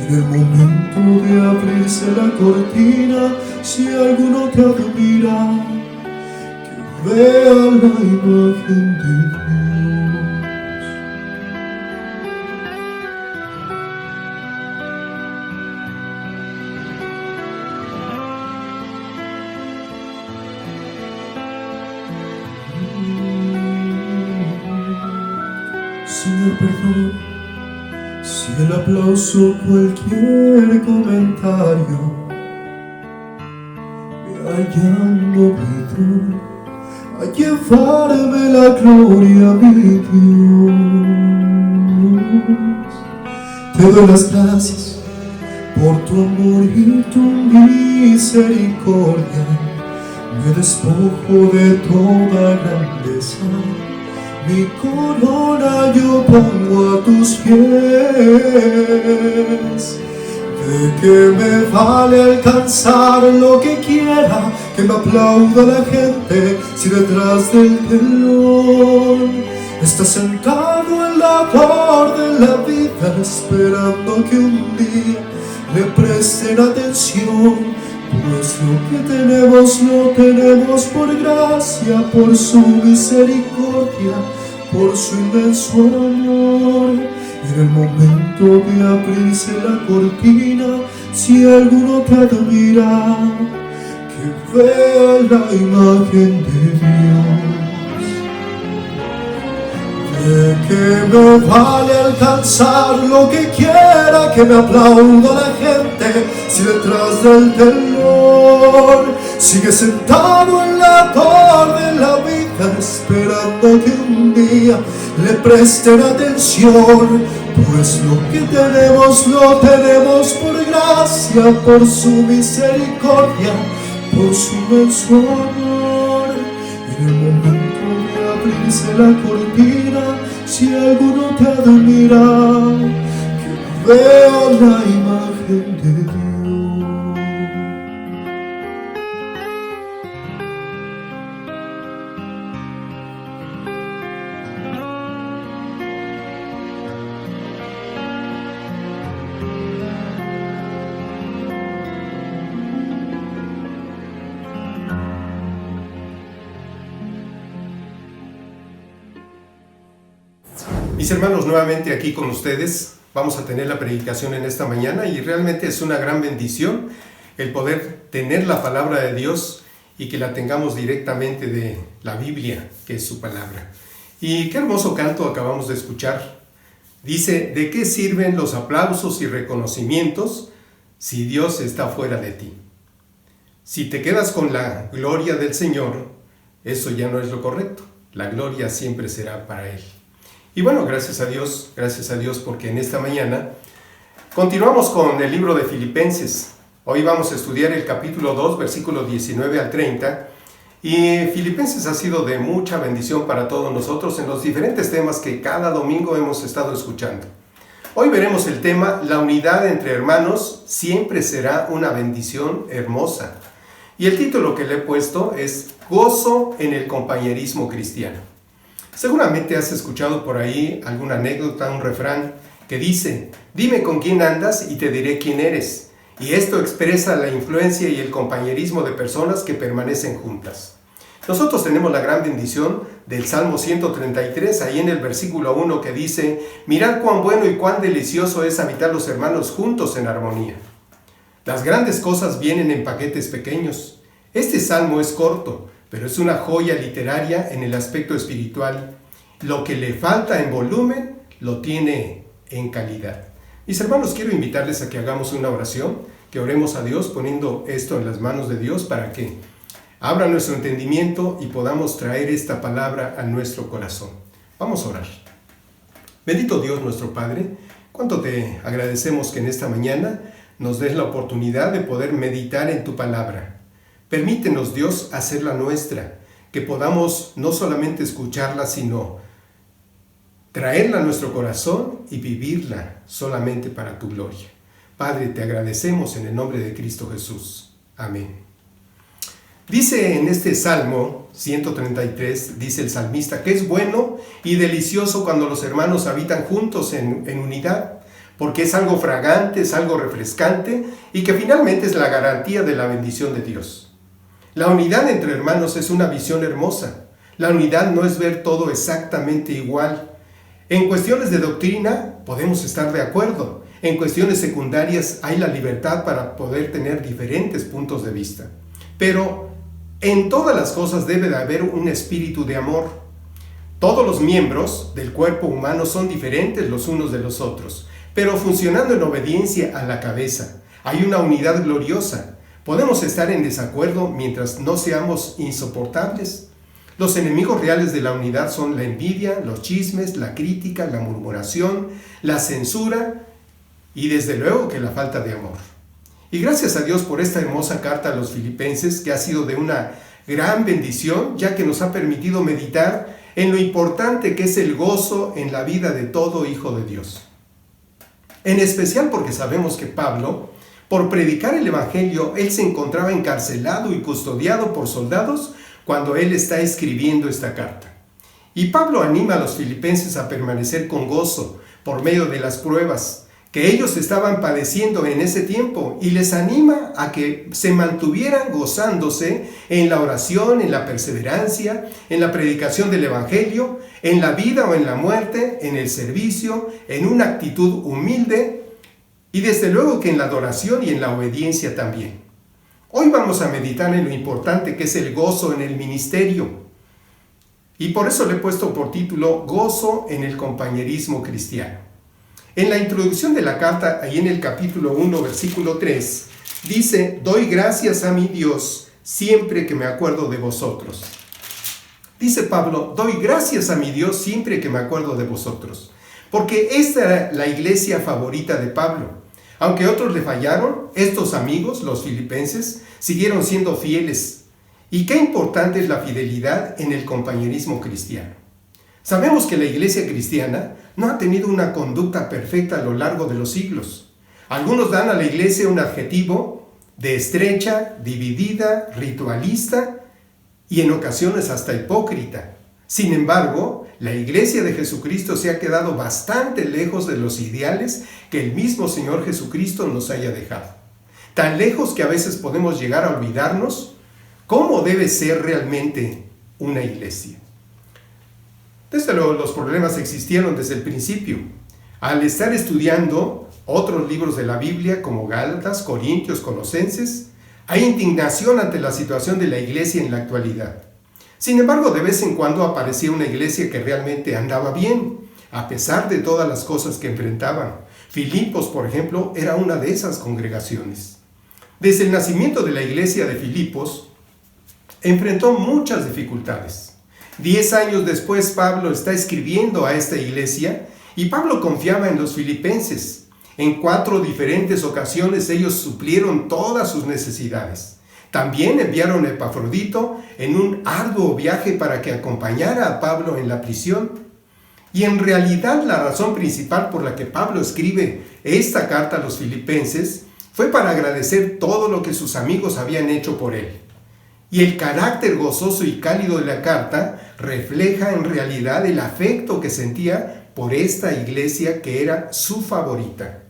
En el momento de abrirse la cortina, si alguno te admira, que vea la imagen de Dios. Señor, perdón si el aplauso, cualquier comentario me hayan movido a llevarme la gloria, mi Dios. Te doy las gracias por tu amor y tu misericordia. Me despojo de toda grandeza, mi corona yo pongo a tus pies. ¿De qué me vale alcanzar lo que quiera, que me aplauda la gente, si detrás del telón estás sentado en la torre de la vida, esperando que un día le presten atención? Pues lo que tenemos lo tenemos por gracia, por su misericordia, por su inmenso amor. En el momento de abrirse la cortina, si alguno te admira, que vea la imagen de Dios. ¿De qué me vale alcanzar lo que quiera, que me aplauda la gente, si detrás del telón sigue sentado en la torre de la vida, esperando que un día le presten atención? Pues lo que tenemos lo tenemos por gracia, por su misericordia, por su inmenso amor. En el momento de abrirse la cortina, si alguno te admira, que vea la imagen de Dios. Mis hermanos, nuevamente aquí con ustedes. Vamos a tener la predicación en esta mañana y realmente es una gran bendición el poder tener la palabra de Dios y que la tengamos directamente de la Biblia, que es su palabra. Y qué hermoso canto acabamos de escuchar. Dice, ¿de qué sirven los aplausos y reconocimientos si Dios está fuera de ti? Si te quedas con la gloria del Señor, eso ya no es lo correcto. La gloria siempre será para Él. Y bueno, gracias a Dios porque en esta mañana continuamos con el libro de Filipenses. Hoy vamos a estudiar el capítulo 2, versículos 19 al 30. Y Filipenses ha sido de mucha bendición para todos nosotros en los diferentes temas que cada domingo hemos estado escuchando. Hoy veremos el tema, la unidad entre hermanos siempre será una bendición hermosa. Y el título que le he puesto es Gozo en el compañerismo cristiano. Seguramente has escuchado por ahí alguna anécdota, un refrán que dice, dime con quién andas y te diré quién eres. Y esto expresa la influencia y el compañerismo de personas que permanecen juntas. Nosotros tenemos la gran bendición del Salmo 133, ahí en el versículo 1 que dice, mirad cuán bueno y cuán delicioso es habitar los hermanos juntos en armonía. Las grandes cosas vienen en paquetes pequeños. Este salmo es corto, pero es una joya literaria en el aspecto espiritual. Lo que le falta en volumen, lo tiene en calidad. Mis hermanos, quiero invitarles a que hagamos una oración, que oremos a Dios poniendo esto en las manos de Dios para que abra nuestro entendimiento y podamos traer esta palabra a nuestro corazón. Vamos a orar. Bendito Dios nuestro Padre, cuánto te agradecemos que en esta mañana nos des la oportunidad de poder meditar en tu palabra. Permítenos, Dios, hacerla nuestra, que podamos no solamente escucharla, sino traerla a nuestro corazón y vivirla solamente para tu gloria. Padre, te agradecemos en el nombre de Cristo Jesús. Amén. Dice en este Salmo 133, dice el salmista, que es bueno y delicioso cuando los hermanos habitan juntos en unidad, porque es algo fragante, es algo refrescante y que finalmente es la garantía de la bendición de Dios. La unidad entre hermanos es una visión hermosa. La unidad no es ver todo exactamente igual. En cuestiones de doctrina podemos estar de acuerdo. En cuestiones secundarias hay la libertad para poder tener diferentes puntos de vista. Pero en todas las cosas debe de haber un espíritu de amor. Todos los miembros del cuerpo humano son diferentes los unos de los otros, pero funcionando en obediencia a la cabeza. Hay una unidad gloriosa. Podemos estar en desacuerdo mientras no seamos insoportables. Los enemigos reales de la unidad son la envidia, los chismes, la crítica, la murmuración, la censura y desde luego que la falta de amor. Y gracias a Dios por esta hermosa carta a los Filipenses que ha sido de una gran bendición, ya que nos ha permitido meditar en lo importante que es el gozo en la vida de todo hijo de Dios. En especial porque sabemos que Pablo, por predicar el Evangelio, él se encontraba encarcelado y custodiado por soldados cuando él está escribiendo esta carta. Y Pablo anima a los filipenses a permanecer con gozo por medio de las pruebas que ellos estaban padeciendo en ese tiempo y les anima a que se mantuvieran gozándose en la oración, en la perseverancia, en la predicación del Evangelio, en la vida o en la muerte, en el servicio, en una actitud humilde, y desde luego que en la adoración y en la obediencia también. Hoy vamos a meditar en lo importante que es el gozo en el ministerio. Y por eso le he puesto por título Gozo en el compañerismo cristiano. En la introducción de la carta, ahí en el capítulo 1, versículo 3, dice, doy gracias a mi Dios siempre que me acuerdo de vosotros. Dice Pablo, doy gracias a mi Dios siempre que me acuerdo de vosotros. Porque esta era la iglesia favorita de Pablo. Aunque otros le fallaron, estos amigos, los filipenses, siguieron siendo fieles. Y qué importante es la fidelidad en el compañerismo cristiano. Sabemos que la iglesia cristiana no ha tenido una conducta perfecta a lo largo de los siglos. Algunos dan a la iglesia un adjetivo de estrecha, dividida, ritualista y en ocasiones hasta hipócrita. Sin embargo, la iglesia de Jesucristo se ha quedado bastante lejos de los ideales que el mismo Señor Jesucristo nos haya dejado. Tan lejos que a veces podemos llegar a olvidarnos cómo debe ser realmente una iglesia. Desde luego, los problemas existieron desde el principio. Al estar estudiando otros libros de la Biblia, como Gálatas, Corintios, Colosenses, hay indignación ante la situación de la iglesia en la actualidad. Sin embargo, de vez en cuando aparecía una iglesia que realmente andaba bien, a pesar de todas las cosas que enfrentaban. Filipos, por ejemplo, era una de esas congregaciones. Desde el nacimiento de la iglesia de Filipos, enfrentó muchas dificultades. 10 años después, Pablo está escribiendo a esta iglesia y Pablo confiaba en los filipenses. En 4 diferentes ocasiones ellos suplieron todas sus necesidades. También enviaron a Epafrodito en un arduo viaje para que acompañara a Pablo en la prisión. Y en realidad la razón principal por la que Pablo escribe esta carta a los filipenses fue para agradecer todo lo que sus amigos habían hecho por él. Y el carácter gozoso y cálido de la carta refleja en realidad el afecto que sentía por esta iglesia que era su favorita.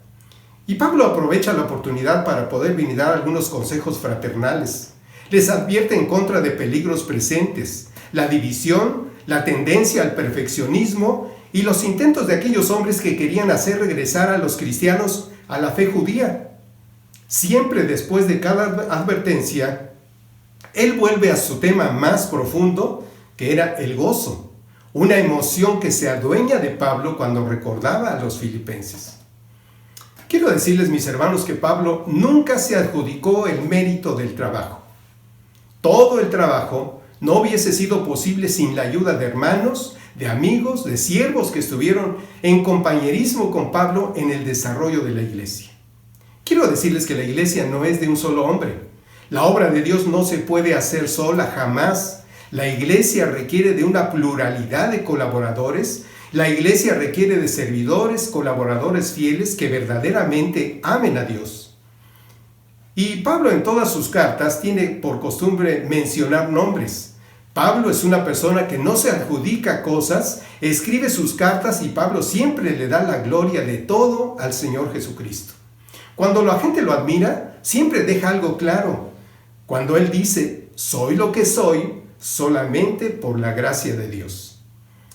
Y Pablo aprovecha la oportunidad para poder brindar algunos consejos fraternales. Les advierte en contra de peligros presentes, la división, la tendencia al perfeccionismo y los intentos de aquellos hombres que querían hacer regresar a los cristianos a la fe judía. Siempre después de cada advertencia, él vuelve a su tema más profundo, que era el gozo, una emoción que se adueña de Pablo cuando recordaba a los filipenses. Quiero decirles, mis hermanos, que Pablo nunca se adjudicó el mérito del trabajo. Todo el trabajo no hubiese sido posible sin la ayuda de hermanos, de amigos, de siervos que estuvieron en compañerismo con Pablo en el desarrollo de la iglesia. Quiero decirles que la iglesia no es de un solo hombre. La obra de Dios no se puede hacer sola jamás. La iglesia requiere de una pluralidad de colaboradores. La iglesia requiere de servidores, colaboradores fieles que verdaderamente amen a Dios. Y Pablo en todas sus cartas tiene por costumbre mencionar nombres. Pablo es una persona que no se adjudica cosas, escribe sus cartas y Pablo siempre le da la gloria de todo al Señor Jesucristo. Cuando la gente lo admira, siempre deja algo claro. Cuando él dice, soy lo que soy, solamente por la gracia de Dios.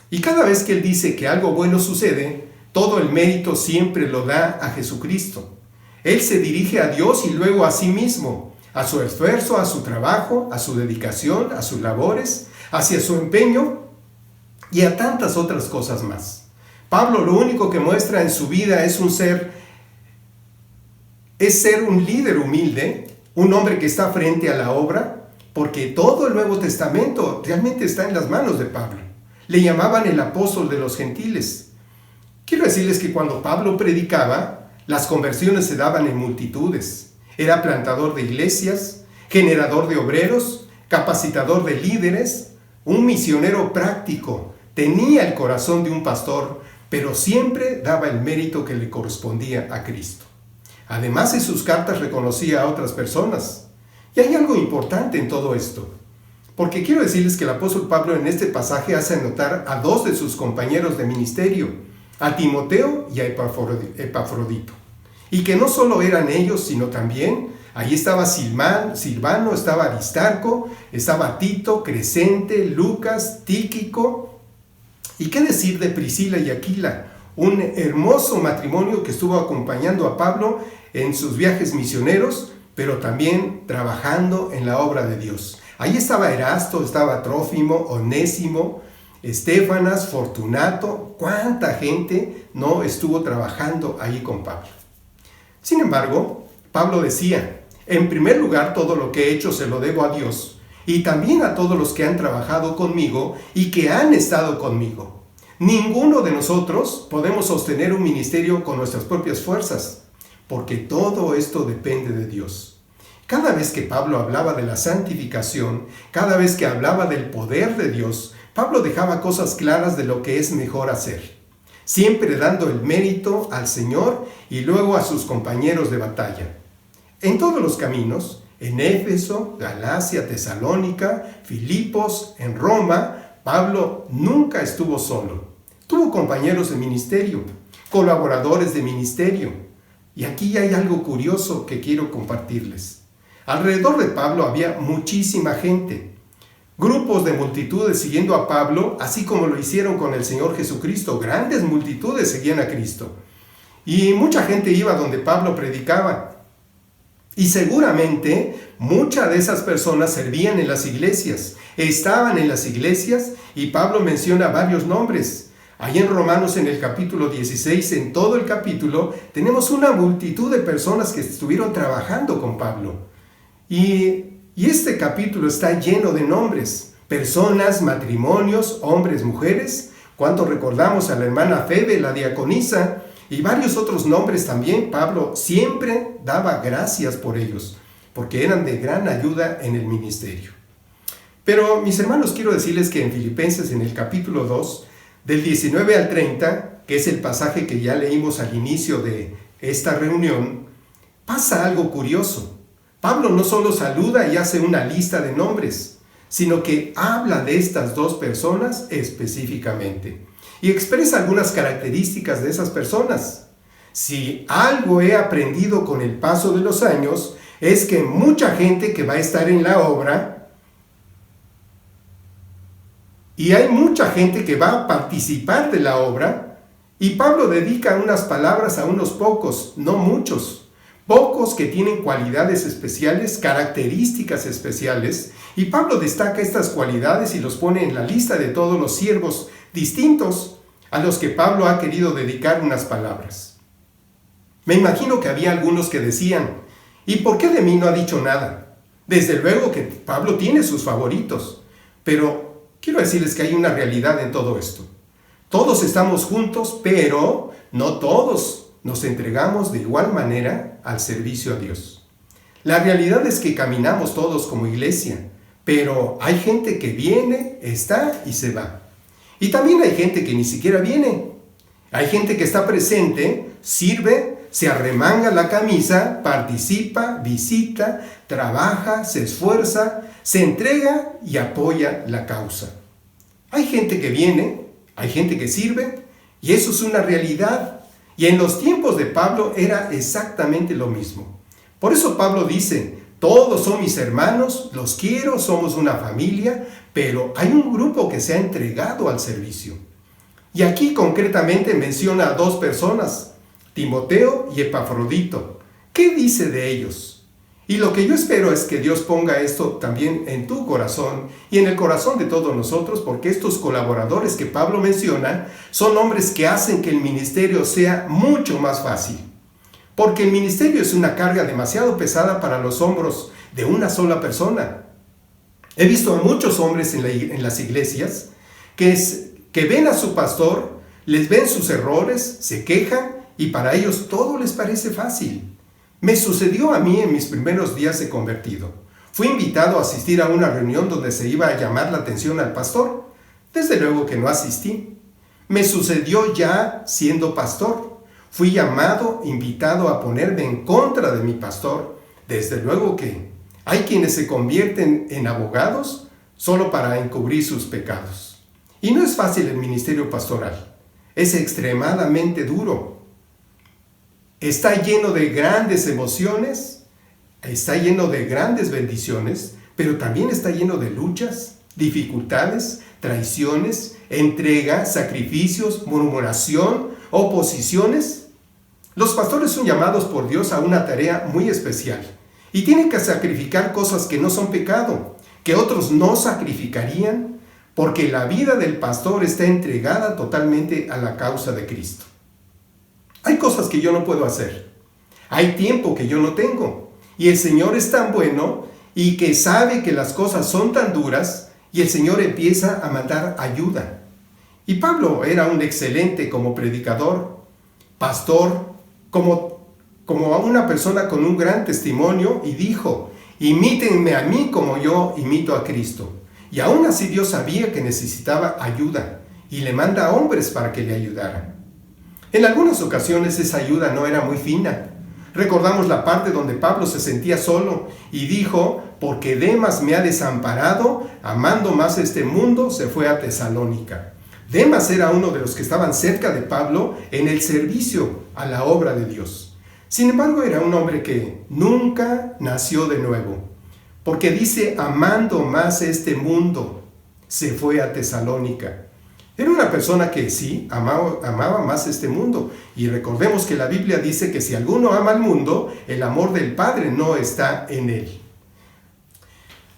Y cada vez que él dice que algo bueno sucede, todo el mérito siempre lo da a Jesucristo. Él se dirige a Dios y luego a sí mismo, a su esfuerzo, a su trabajo, a su dedicación, a sus labores, hacia su empeño y a tantas otras cosas más. Pablo lo único que muestra en su vida es ser un líder humilde, un hombre que está frente a la obra, porque todo el Nuevo Testamento realmente está en las manos de Pablo. Le llamaban el apóstol de los gentiles. Quiero decirles que cuando Pablo predicaba, las conversiones se daban en multitudes. Era plantador de iglesias, generador de obreros, capacitador de líderes, un misionero práctico. Tenía el corazón de un pastor, pero siempre daba el mérito que le correspondía a Cristo. Además, en sus cartas reconocía a otras personas. Y hay algo importante en todo esto, porque quiero decirles que el apóstol Pablo en este pasaje hace notar a 2 de sus compañeros de ministerio, a Timoteo y a Epafrodito. Y que no solo eran ellos, sino también ahí estaba Silvano, estaba Aristarco, estaba Tito, Crescente, Lucas, Tíquico. ¿Y qué decir de Priscila y Aquila? Un hermoso matrimonio que estuvo acompañando a Pablo en sus viajes misioneros, pero también trabajando en la obra de Dios. Ahí estaba Erasto, estaba Trófimo, Onésimo, Estéfanas, Fortunato. ¿Cuánta gente no estuvo trabajando ahí con Pablo? Sin embargo, Pablo decía, en primer lugar, todo lo que he hecho se lo debo a Dios y también a todos los que han trabajado conmigo y que han estado conmigo. Ninguno de nosotros podemos sostener un ministerio con nuestras propias fuerzas, porque todo esto depende de Dios. Cada vez que Pablo hablaba de la santificación, cada vez que hablaba del poder de Dios, Pablo dejaba cosas claras de lo que es mejor hacer, siempre dando el mérito al Señor y luego a sus compañeros de batalla. En todos los caminos, en Éfeso, Galacia, Tesalónica, Filipos, en Roma, Pablo nunca estuvo solo. Tuvo compañeros de ministerio, colaboradores de ministerio. Y aquí hay algo curioso que quiero compartirles. Alrededor de Pablo había muchísima gente. grupos de multitudes siguiendo a Pablo, así como lo hicieron con el Señor Jesucristo. Grandes multitudes seguían a Cristo. Y mucha gente iba donde Pablo predicaba. Y seguramente muchas de esas personas servían en las iglesias, estaban en las iglesias, y Pablo menciona varios nombres. Ahí en Romanos, en el capítulo 16, en todo el capítulo, tenemos una multitud de personas que estuvieron trabajando con Pablo. Y este capítulo está lleno de nombres, personas, matrimonios, hombres, mujeres. ¿Cuánto recordamos a la hermana Febe, la diaconisa? Y varios otros nombres también. Pablo siempre daba gracias por ellos, porque eran de gran ayuda en el ministerio. Pero, mis hermanos, quiero decirles que en Filipenses, en el capítulo 2, del 19 al 30, que es el pasaje que ya leímos al inicio de esta reunión, pasa algo curioso. Pablo no solo saluda y hace una lista de nombres, sino que habla de estas dos personas específicamente y expresa algunas características de esas personas. Si algo he aprendido con el paso de los años, es que mucha gente que va a estar en la obra, y hay mucha gente que va a participar de la obra, y Pablo dedica unas palabras a unos pocos, no muchos, pocos que tienen cualidades especiales, características especiales, y Pablo destaca estas cualidades y los pone en la lista de todos los siervos distintos a los que Pablo ha querido dedicar unas palabras. Me imagino que había algunos que decían, ¿y por qué de mí no ha dicho nada? Desde luego que Pablo tiene sus favoritos, pero quiero decirles que hay una realidad en todo esto. Todos estamos juntos, pero no todos nos entregamos de igual manera al servicio a Dios. La realidad es que caminamos todos como iglesia, pero hay gente que viene, está y se va. Y también hay gente que ni siquiera viene. Hay gente que está presente, sirve, se arremanga la camisa, participa, visita, trabaja, se esfuerza, se entrega y apoya la causa. Hay gente que viene, hay gente que sirve, y eso es una realidad. Y en los tiempos de Pablo era exactamente lo mismo. Por eso Pablo dice, todos son mis hermanos, los quiero, somos una familia, pero hay un grupo que se ha entregado al servicio. Y aquí concretamente menciona a dos personas, Timoteo y Epafrodito. ¿Qué dice de ellos? Y lo que yo espero es que Dios ponga esto también en tu corazón y en el corazón de todos nosotros, porque estos colaboradores que Pablo menciona son hombres que hacen que el ministerio sea mucho más fácil. Porque el ministerio es una carga demasiado pesada para los hombros de una sola persona. He visto a muchos hombres en las iglesias que ven a su pastor, les ven sus errores, se quejan y para ellos todo les parece fácil. Me sucedió a mí en mis primeros días de convertido. Fui invitado a asistir a una reunión donde se iba a llamar la atención al pastor. Desde luego que no asistí. Me sucedió ya siendo pastor. Fui llamado, invitado a ponerme en contra de mi pastor. Desde luego que hay quienes se convierten en abogados solo para encubrir sus pecados. Y no es fácil el ministerio pastoral. Es extremadamente duro. Está lleno de grandes emociones, está lleno de grandes bendiciones, pero también está lleno de luchas, dificultades, traiciones, entrega, sacrificios, murmuración, oposiciones. Los pastores son llamados por Dios a una tarea muy especial y tienen que sacrificar cosas que no son pecado, que otros no sacrificarían, porque la vida del pastor está entregada totalmente a la causa de Cristo. Hay cosas que yo no puedo hacer. Hay tiempo que yo no tengo. Y el Señor es tan bueno y que sabe que las cosas son tan duras y el Señor empieza a mandar ayuda. Y Pablo era un excelente como predicador, pastor, como una persona con un gran testimonio y dijo, imítenme a mí como yo imito a Cristo. Y aún así Dios sabía que necesitaba ayuda y le manda a hombres para que le ayudaran. En algunas ocasiones esa ayuda no era muy fina. Recordamos la parte donde Pablo se sentía solo y dijo, porque Demas me ha desamparado, amando más este mundo, se fue a Tesalónica. Demas era uno de los que estaban cerca de Pablo en el servicio a la obra de Dios. Sin embargo, era un hombre que nunca nació de nuevo. porque dice, amando más este mundo, se fue a Tesalónica. Era una persona que sí, amaba más este mundo. Y recordemos que la Biblia dice que si alguno ama al mundo, el amor del Padre no está en él.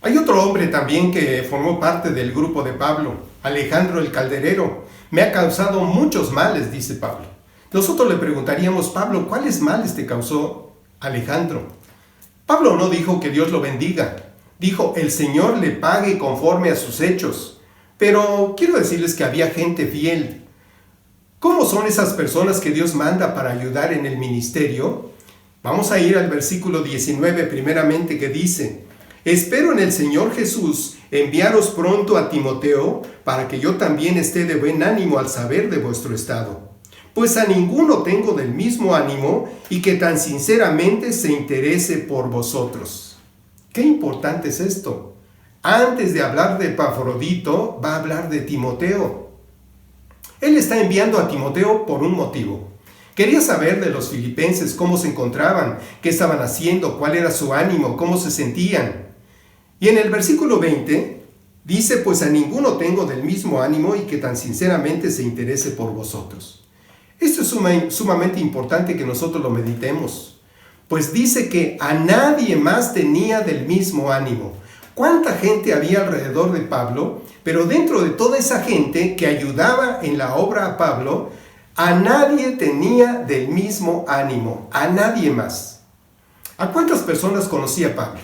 Hay otro hombre también que formó parte del grupo de Pablo, Alejandro el Calderero. Me ha causado muchos males, dice Pablo. Nosotros le preguntaríamos, Pablo, ¿cuáles males te causó Alejandro? Pablo no dijo que Dios lo bendiga. Dijo, el Señor le pague conforme a sus hechos. Pero quiero decirles que había gente fiel. ¿Cómo son esas personas que Dios manda para ayudar en el ministerio? Vamos a ir al versículo 19 primeramente, que dice, espero en el Señor Jesús enviaros pronto a Timoteo, para que yo también esté de buen ánimo al saber de vuestro estado. Pues a ninguno tengo del mismo ánimo, y que tan sinceramente se interese por vosotros. Qué importante es esto. Antes de hablar de Epafrodito, va a hablar de Timoteo. Él está enviando a Timoteo por un motivo. Quería saber de los filipenses cómo se encontraban, qué estaban haciendo, cuál era su ánimo, cómo se sentían. Y en el versículo 20 dice, pues a ninguno tengo del mismo ánimo y que tan sinceramente se interese por vosotros. Esto es sumamente importante que nosotros lo meditemos. Pues dice que a nadie más tenía del mismo ánimo. ¿Cuánta gente había alrededor de Pablo? Pero dentro de toda esa gente que ayudaba en la obra a Pablo, a nadie tenía del mismo ánimo, a nadie más. ¿A cuántas personas conocía Pablo?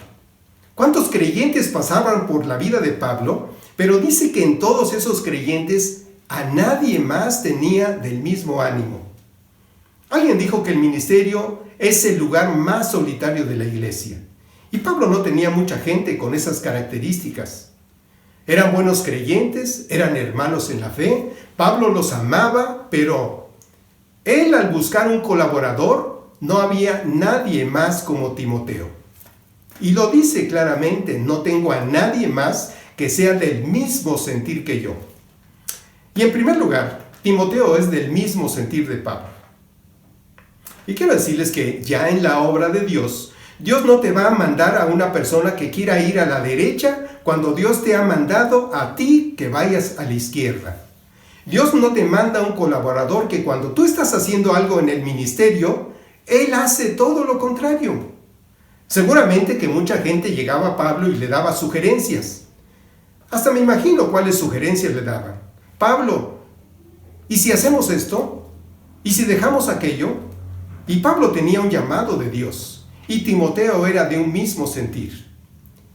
¿Cuántos creyentes pasaban por la vida de Pablo? Pero dice que en todos esos creyentes a nadie más tenía del mismo ánimo. Alguien dijo que el ministerio es el lugar más solitario de la iglesia. Y Pablo no tenía mucha gente con esas características. Eran buenos creyentes, eran hermanos en la fe, Pablo los amaba, pero él, al buscar un colaborador, no había nadie más como Timoteo. Y lo dice claramente, no tengo a nadie más que sea del mismo sentir que yo. Y en primer lugar, Timoteo es del mismo sentir de Pablo. Y quiero decirles que ya en la obra de Dios, Dios no te va a mandar a una persona que quiera ir a la derecha cuando Dios te ha mandado a ti que vayas a la izquierda. Dios no te manda un colaborador que cuando tú estás haciendo algo en el ministerio, Él hace todo lo contrario. Seguramente que mucha gente llegaba a Pablo y le daba sugerencias. Hasta me imagino cuáles sugerencias le daban. Pablo, ¿y si hacemos esto? ¿Y si dejamos aquello? Y Pablo tenía un llamado de Dios. Y Timoteo era de un mismo sentir.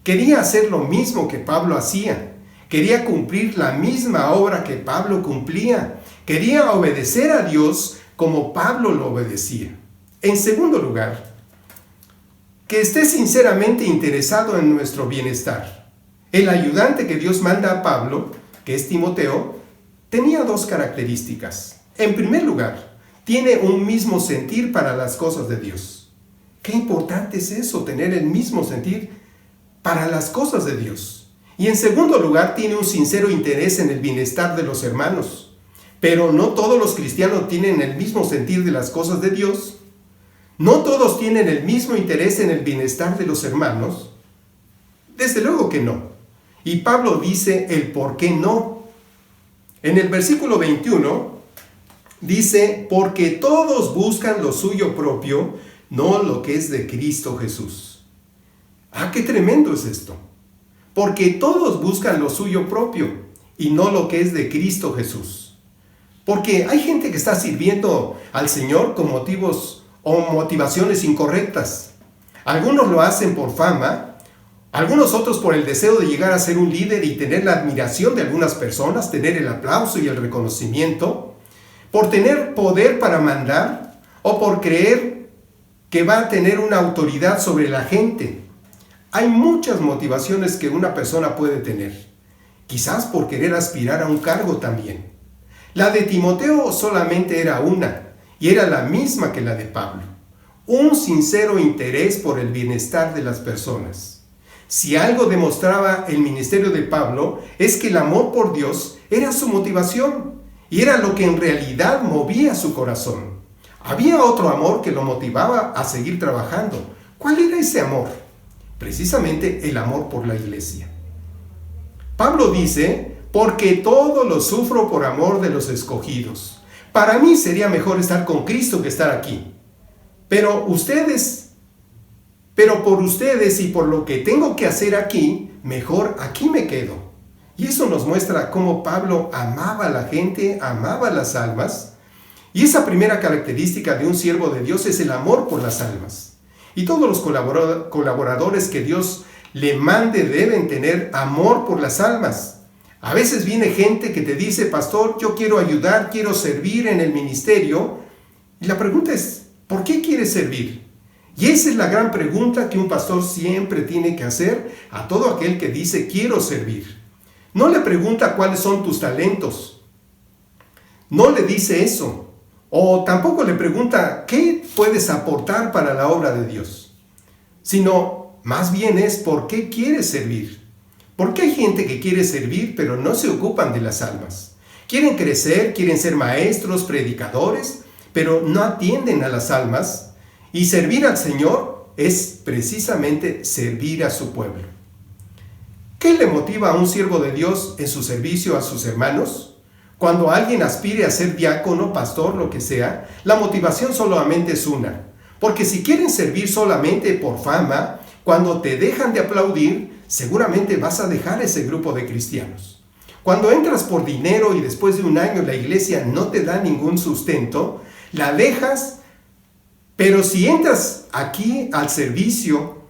Quería hacer lo mismo que Pablo hacía. Quería cumplir la misma obra que Pablo cumplía. Quería obedecer a Dios como Pablo lo obedecía. En segundo lugar, que esté sinceramente interesado en nuestro bienestar. El ayudante que Dios manda a Pablo, que es Timoteo, tenía dos características. En primer lugar, tiene un mismo sentir para las cosas de Dios. Qué importante es eso, tener el mismo sentir para las cosas de Dios. Y en segundo lugar, tiene un sincero interés en el bienestar de los hermanos. Pero no todos los cristianos tienen el mismo sentir de las cosas de Dios. No todos tienen el mismo interés en el bienestar de los hermanos. Desde luego que no. Y Pablo dice el por qué no. En el versículo 21 dice, porque todos buscan lo suyo propio, no lo que es de Cristo Jesús. ¡Ah, qué tremendo es esto! Porque todos buscan lo suyo propio y no lo que es de Cristo Jesús. Porque hay gente que está sirviendo al Señor con motivos o motivaciones incorrectas. Algunos lo hacen por fama, algunos otros por el deseo de llegar a ser un líder y tener la admiración de algunas personas, tener el aplauso y el reconocimiento, por tener poder para mandar o por creer que va a tener una autoridad sobre la gente. Hay muchas motivaciones que una persona puede tener, quizás por querer aspirar a un cargo también. La de Timoteo solamente era una, y era la misma que la de Pablo. Un sincero interés por el bienestar de las personas. Si algo demostraba el ministerio de Pablo, es que el amor por Dios era su motivación, y era lo que en realidad movía su corazón. Había otro amor que lo motivaba a seguir trabajando. ¿Cuál era ese amor? precisamente el amor por la iglesia. Pablo dice, porque todo lo sufro por amor de los escogidos. Para mí sería mejor estar con Cristo que estar aquí. Pero por ustedes y por lo que tengo que hacer aquí, mejor aquí me quedo. Y eso nos muestra cómo Pablo amaba a la gente, amaba las almas. Y esa primera característica de un siervo de Dios es el amor por las almas. Y todos los colaboradores que Dios le mande deben tener amor por las almas. A veces viene gente que te dice, pastor, yo quiero ayudar, quiero servir en el ministerio. Y la pregunta es, ¿por qué quieres servir? Y esa es la gran pregunta que un pastor siempre tiene que hacer a todo aquel que dice, quiero servir. No le pregunta cuáles son tus talentos. No le dice eso. O tampoco le pregunta, ¿qué puedes aportar para la obra de Dios? Sino, más bien es, ¿por qué quieres servir? Porque hay gente que quiere servir, pero no se ocupan de las almas. Quieren crecer, quieren ser maestros, predicadores, pero no atienden a las almas. Y servir al Señor es precisamente servir a su pueblo. ¿Qué le motiva a un siervo de Dios en su servicio a sus hermanos? Cuando alguien aspire a ser diácono, pastor, lo que sea, la motivación solamente es una. Porque si quieren servir solamente por fama, cuando te dejan de aplaudir, seguramente vas a dejar ese grupo de cristianos. Cuando entras por dinero y después de un año la iglesia no te da ningún sustento, la dejas. Pero si entras aquí al servicio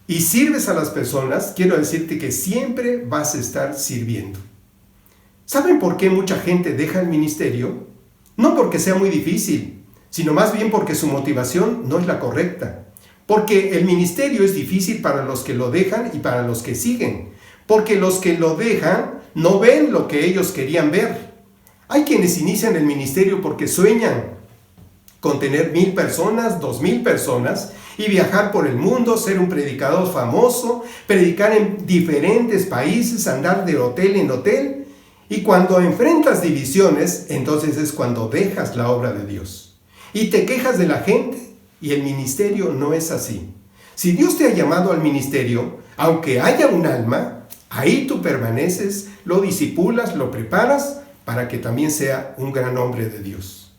y sirves a las personas, quiero decirte que siempre vas a estar sirviendo. ¿Saben por qué mucha gente deja el ministerio? No porque sea muy difícil, sino más bien porque su motivación no es la correcta. Porque el ministerio es difícil para los que lo dejan y para los que siguen. Porque los que lo dejan no ven lo que ellos querían ver. Hay quienes inician el ministerio porque sueñan con tener 1,000 personas, 2,000 personas y viajar por el mundo, ser un predicador famoso, predicar en diferentes países, andar de hotel en hotel. Y cuando enfrentas divisiones, entonces es cuando dejas la obra de Dios. Y te quejas de la gente, y el ministerio no es así. Si Dios te ha llamado al ministerio, aunque haya un alma, ahí tú permaneces, lo disipulas, lo preparas, para que también sea un gran hombre de Dios.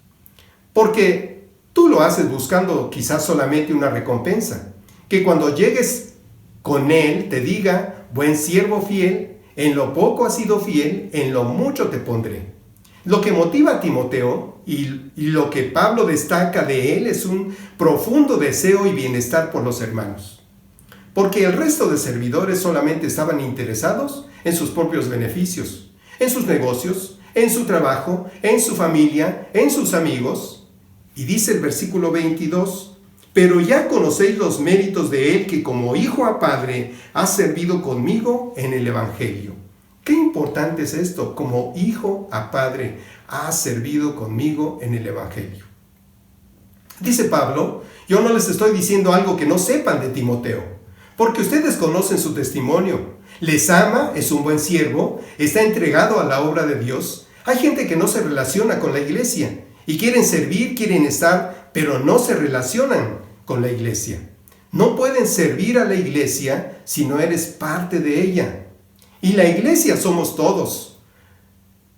Porque tú lo haces buscando quizás solamente una recompensa, que cuando llegues con Él te diga, buen siervo fiel, en lo poco has sido fiel, en lo mucho te pondré. Lo que motiva a Timoteo y lo que Pablo destaca de él es un profundo deseo y bienestar por los hermanos. Porque el resto de servidores solamente estaban interesados en sus propios beneficios, en sus negocios, en su trabajo, en su familia, en sus amigos. Y dice el versículo 22, pero ya conocéis los méritos de él que como hijo a padre ha servido conmigo en el evangelio. Qué importante es esto, como hijo a padre ha servido conmigo en el evangelio. Dice Pablo, yo no les estoy diciendo algo que no sepan de Timoteo, porque ustedes conocen su testimonio. Les ama, es un buen siervo, está entregado a la obra de Dios. Hay gente que no se relaciona con la iglesia y quieren servir, quieren estar, pero no se relacionan con la iglesia. No pueden servir a la iglesia si no eres parte de ella. Y la iglesia somos todos.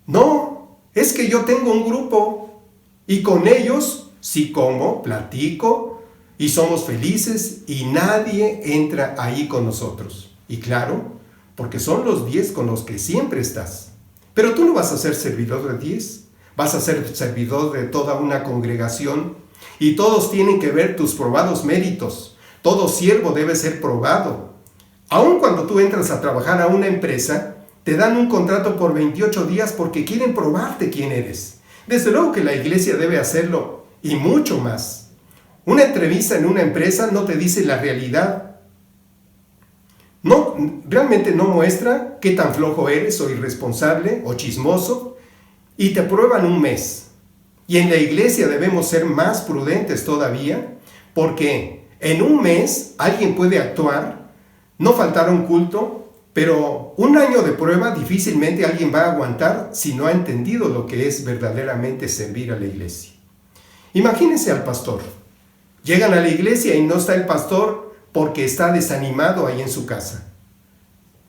No, es que yo tengo un grupo y con ellos sí como, platico y somos felices y nadie entra ahí con nosotros. Y claro, porque son los 10 con los que siempre estás. Pero tú no vas a ser servidor de 10, vas a ser servidor de toda una congregación. Y todos tienen que ver tus probados méritos. Todo siervo debe ser probado. Aun cuando tú entras a trabajar a una empresa, te dan un contrato por 28 días porque quieren probarte quién eres. Desde luego que la iglesia debe hacerlo y mucho más. Una entrevista en una empresa no te dice la realidad. No, realmente no muestra qué tan flojo eres o irresponsable o chismoso y te prueban un mes. Y en la iglesia debemos ser más prudentes todavía, porque en un mes alguien puede actuar, no faltar a un culto, pero un año de prueba difícilmente alguien va a aguantar si no ha entendido lo que es verdaderamente servir a la iglesia. Imagínense al pastor. Llegan a la iglesia y no está el pastor, porque está desanimado ahí en su casa.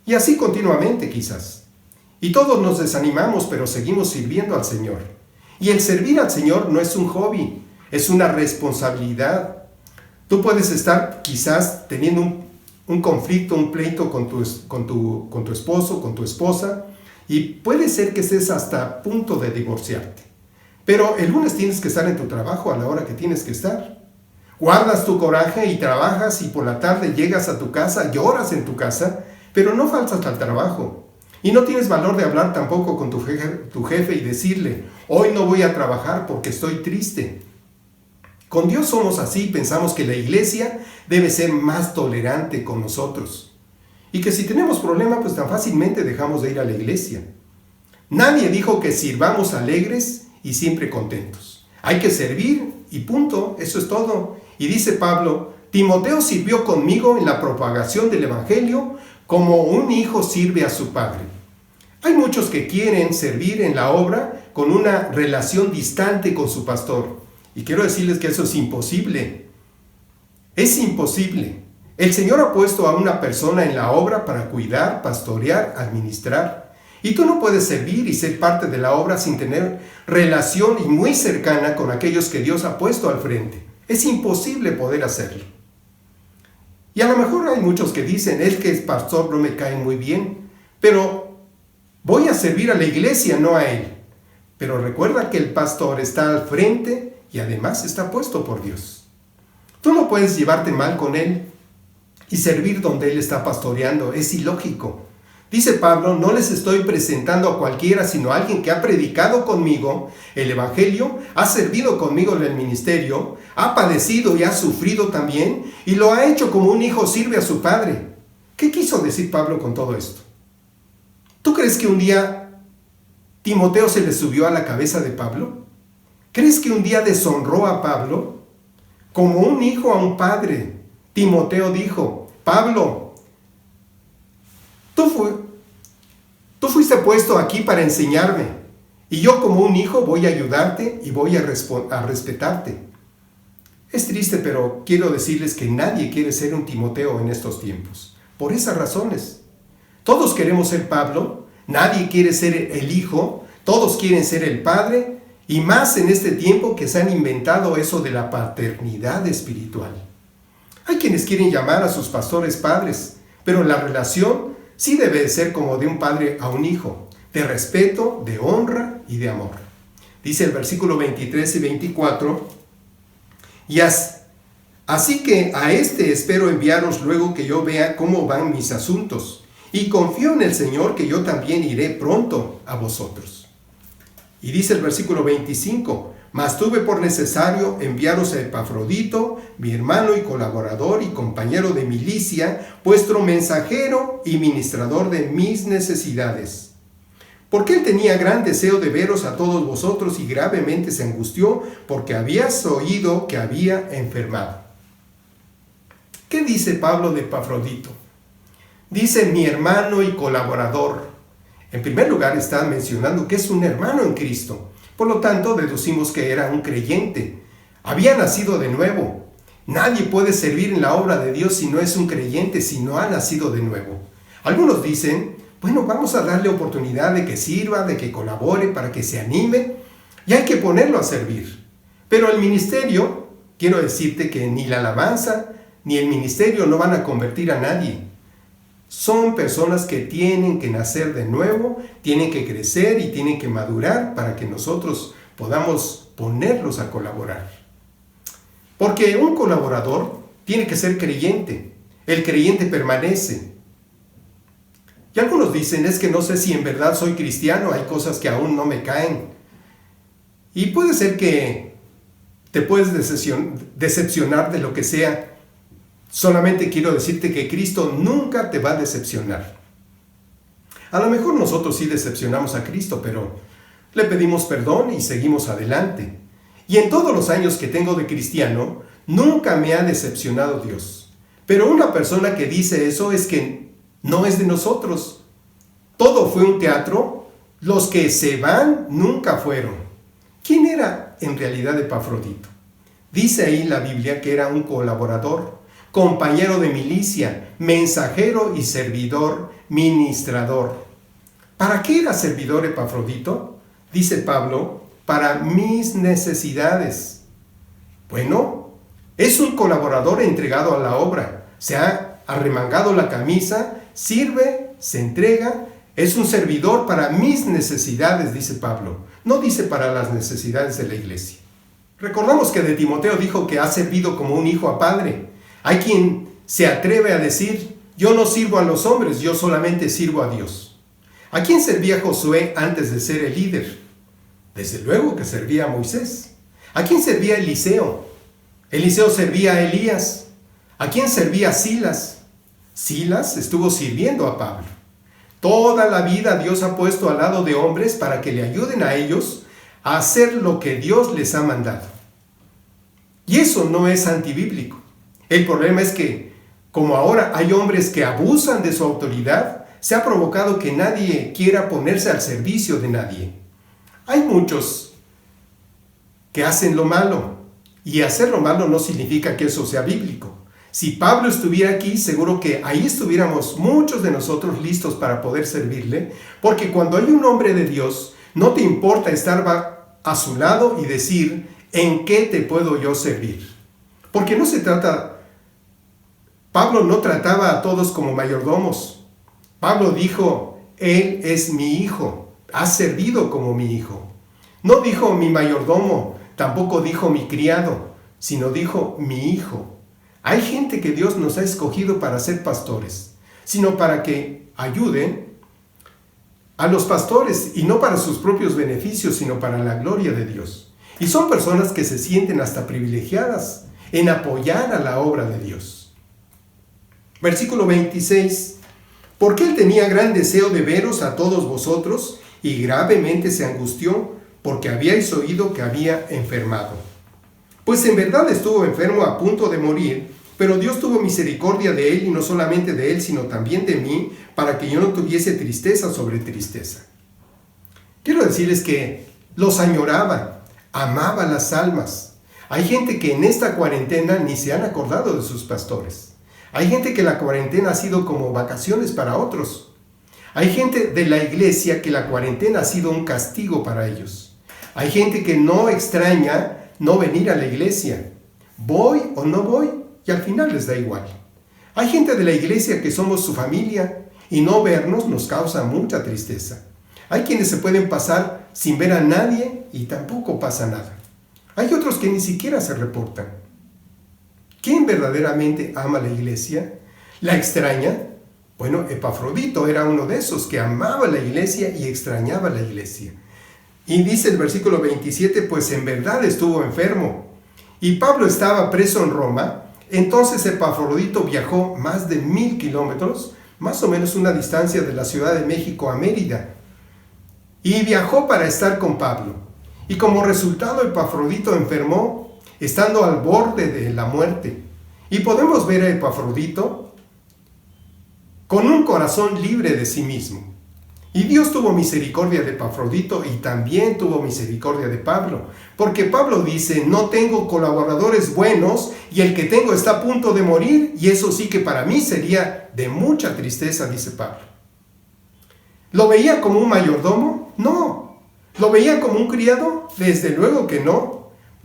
Y así continuamente quizás. Y todos nos desanimamos, pero seguimos sirviendo al Señor. Y el servir al Señor no es un hobby, es una responsabilidad. Tú puedes estar quizás teniendo un conflicto, un pleito con tu esposo, con tu esposa, y puede ser que estés hasta a punto de divorciarte. Pero el lunes tienes que estar en tu trabajo a la hora que tienes que estar. Guardas tu coraje y trabajas, y por la tarde llegas a tu casa, lloras en tu casa, pero no faltas al trabajo. Y no tienes valor de hablar tampoco con tu jefe y decirle: hoy no voy a trabajar porque estoy triste. Con Dios somos así, pensamos que la iglesia debe ser más tolerante con nosotros. Y que si tenemos problema, pues tan fácilmente dejamos de ir a la iglesia. Nadie dijo que sirvamos alegres y siempre contentos. Hay que servir y punto, eso es todo. Y dice Pablo: Timoteo sirvió conmigo en la propagación del evangelio como un hijo sirve a su padre. Hay muchos que quieren servir en la obra con una relación distante con su pastor. Y quiero decirles que eso es imposible. Es imposible. El Señor ha puesto a una persona en la obra para cuidar, pastorear, administrar. Y tú no puedes servir y ser parte de la obra sin tener relación y muy cercana con aquellos que Dios ha puesto al frente. Es imposible poder hacerlo. Y a lo mejor hay muchos que dicen: es que el pastor no me cae muy bien, pero voy a servir a la iglesia, no a él. Pero recuerda que el pastor está al frente y además está puesto por Dios. Tú no puedes llevarte mal con él y servir donde él está pastoreando. Es ilógico. Dice Pablo: no les estoy presentando a cualquiera, sino a alguien que ha predicado conmigo el evangelio, ha servido conmigo en el ministerio, ha padecido y ha sufrido también, y lo ha hecho como un hijo sirve a su padre. ¿Qué quiso decir Pablo con todo esto? ¿Tú crees que un día Timoteo se le subió a la cabeza de Pablo? ¿Crees que un día deshonró a Pablo? Como un hijo a un padre, Timoteo dijo: Pablo, tú fuiste puesto aquí para enseñarme, y yo como un hijo voy a ayudarte y voy a respetarte. Es triste, pero quiero decirles que nadie quiere ser un Timoteo en estos tiempos, por esas razones. Todos queremos ser Pablo, nadie quiere ser el hijo, todos quieren ser el padre, y más en este tiempo que se han inventado eso de la paternidad espiritual. Hay quienes quieren llamar a sus pastores padres, pero la relación sí debe ser como de un padre a un hijo, de respeto, de honra y de amor. Dice el versículo 23 y 24: así que a este espero enviaros luego que yo vea cómo van mis asuntos, y confío en el Señor que yo también iré pronto a vosotros. Y dice el versículo 25: mas tuve por necesario enviaros a Epafrodito, mi hermano y colaborador y compañero de milicia, vuestro mensajero y ministrador de mis necesidades. Porque él tenía gran deseo de veros a todos vosotros y gravemente se angustió porque habías oído que había enfermado. ¿Qué dice Pablo de Epafrodito? Dice: mi hermano y colaborador. En primer lugar está mencionando que es un hermano en Cristo. Por lo tanto, deducimos que era un creyente. Había nacido de nuevo. Nadie puede servir en la obra de Dios si no es un creyente, si no ha nacido de nuevo. Algunos dicen: bueno, vamos a darle oportunidad de que sirva, de que colabore, para que se anime, y hay que ponerlo a servir. Pero el ministerio, quiero decirte que ni la alabanza ni el ministerio no van a convertir a nadie. Son personas que tienen que nacer de nuevo, tienen que crecer y tienen que madurar para que nosotros podamos ponerlos a colaborar. Porque un colaborador tiene que ser creyente. El creyente permanece. Y algunos dicen: es que no sé si en verdad soy cristiano, hay cosas que aún no me caen. Y puede ser que te puedes decepcionar de lo que sea. Solamente quiero decirte que Cristo nunca te va a decepcionar. A lo mejor nosotros sí decepcionamos a Cristo, pero le pedimos perdón y seguimos adelante. Y en todos los años que tengo de cristiano, nunca me ha decepcionado Dios. Pero una persona que dice eso es que no es de nosotros. Todo fue un teatro. Los que se van nunca fueron. ¿Quién era en realidad Epafrodito? Dice ahí la Biblia que era un colaborador. compañero de milicia, mensajero y servidor, ministrador. ¿Para qué era servidor Epafrodito? Dice Pablo, para mis necesidades. Bueno, es un colaborador entregado a la obra. Se ha arremangado la camisa, sirve, se entrega. Es un servidor para mis necesidades, dice Pablo. No dice para las necesidades de la iglesia. Recordamos que de Timoteo dijo que ha servido como un hijo a padre. Hay quien se atreve a decir, yo no sirvo a los hombres, yo solamente sirvo a Dios. ¿A quién servía Josué antes de ser el líder? Desde luego que servía a Moisés. ¿A quién servía Eliseo? Eliseo servía a Elías. ¿A quién servía Silas? Silas estuvo sirviendo a Pablo. Toda la vida Dios ha puesto al lado de hombres para que le ayuden a ellos a hacer lo que Dios les ha mandado. Y eso no es antibíblico. El problema es que, como ahora hay hombres que abusan de su autoridad, se ha provocado que nadie quiera ponerse al servicio de nadie. Hay muchos que hacen lo malo, y hacer lo malo no significa que eso sea bíblico. Si Pablo estuviera aquí, seguro que ahí estuviéramos muchos de nosotros listos para poder servirle, porque cuando hay un hombre de Dios, no te importa estar a su lado y decir, ¿en qué te puedo yo servir? Porque no se trata, Pablo no trataba a todos como mayordomos. Pablo dijo, él es mi hijo, ha servido como mi hijo. No dijo mi mayordomo, tampoco dijo mi criado, sino dijo mi hijo. Hay gente que Dios nos ha escogido para ser pastores, sino para que ayuden a los pastores, y no para sus propios beneficios, sino para la gloria de Dios. Y son personas que se sienten hasta privilegiadas en apoyar a la obra de Dios. Versículo 26. Porque él tenía gran deseo de veros a todos vosotros, y gravemente se angustió, porque habíais oído que había enfermado. Pues en verdad estuvo enfermo a punto de morir, pero Dios tuvo misericordia de él, y no solamente de él, sino también de mí, para que yo no tuviese tristeza sobre tristeza. Quiero decirles que los añoraba, amaba las almas. Hay gente que en esta cuarentena ni se han acordado de sus pastores. Hay gente que la cuarentena ha sido como vacaciones para otros. Hay gente de la iglesia que la cuarentena ha sido un castigo para ellos. Hay gente que no extraña no venir a la iglesia. ¿Voy o no voy? Y al final les da igual. Hay gente de la iglesia que somos su familia y no vernos nos causa mucha tristeza. Hay quienes se pueden pasar sin ver a nadie y tampoco pasa nada. Hay otros que ni siquiera se reportan. ¿Quién verdaderamente ama la iglesia? ¿La extraña? Bueno, Epafrodito era uno de esos que amaba la iglesia y extrañaba la iglesia. Y dice el versículo 27, pues en verdad estuvo enfermo. Y Pablo estaba preso en Roma. Entonces Epafrodito viajó más de 1000 kilómetros, más o menos una distancia de la Ciudad de México a Mérida, y viajó para estar con Pablo. Y como resultado Epafrodito enfermó, estando al borde de la muerte. Y podemos ver a Epafrodito con un corazón libre de sí mismo. Y Dios tuvo misericordia de Epafrodito y también tuvo misericordia de Pablo. Porque Pablo dice, no tengo colaboradores buenos y el que tengo está a punto de morir, y eso sí que para mí sería de mucha tristeza, dice Pablo. ¿Lo veía como un mayordomo? No. ¿Lo veía como un criado? Desde luego que no.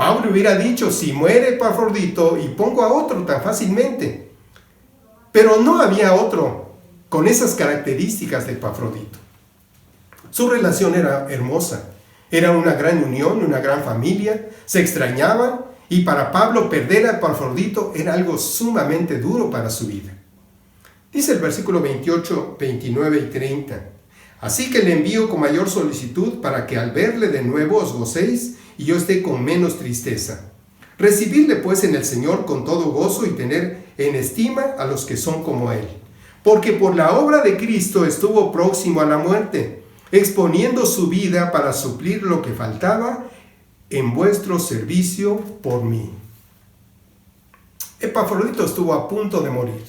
Pablo hubiera dicho, si muere Epafrodito y pongo a otro tan fácilmente. Pero no había otro con esas características de Epafrodito. Su relación era hermosa, era una gran unión, una gran familia, se extrañaban, y para Pablo perder a Epafrodito era algo sumamente duro para su vida. Dice el versículo 28, 29 y 30, así que le envío con mayor solicitud para que al verle de nuevo os gocéis y yo esté con menos tristeza. Recibidle pues en el Señor con todo gozo y tener en estima a los que son como él, porque por la obra de Cristo estuvo próximo a la muerte, exponiendo su vida para suplir lo que faltaba en vuestro servicio por mí. Epafrodito estuvo a punto de morir,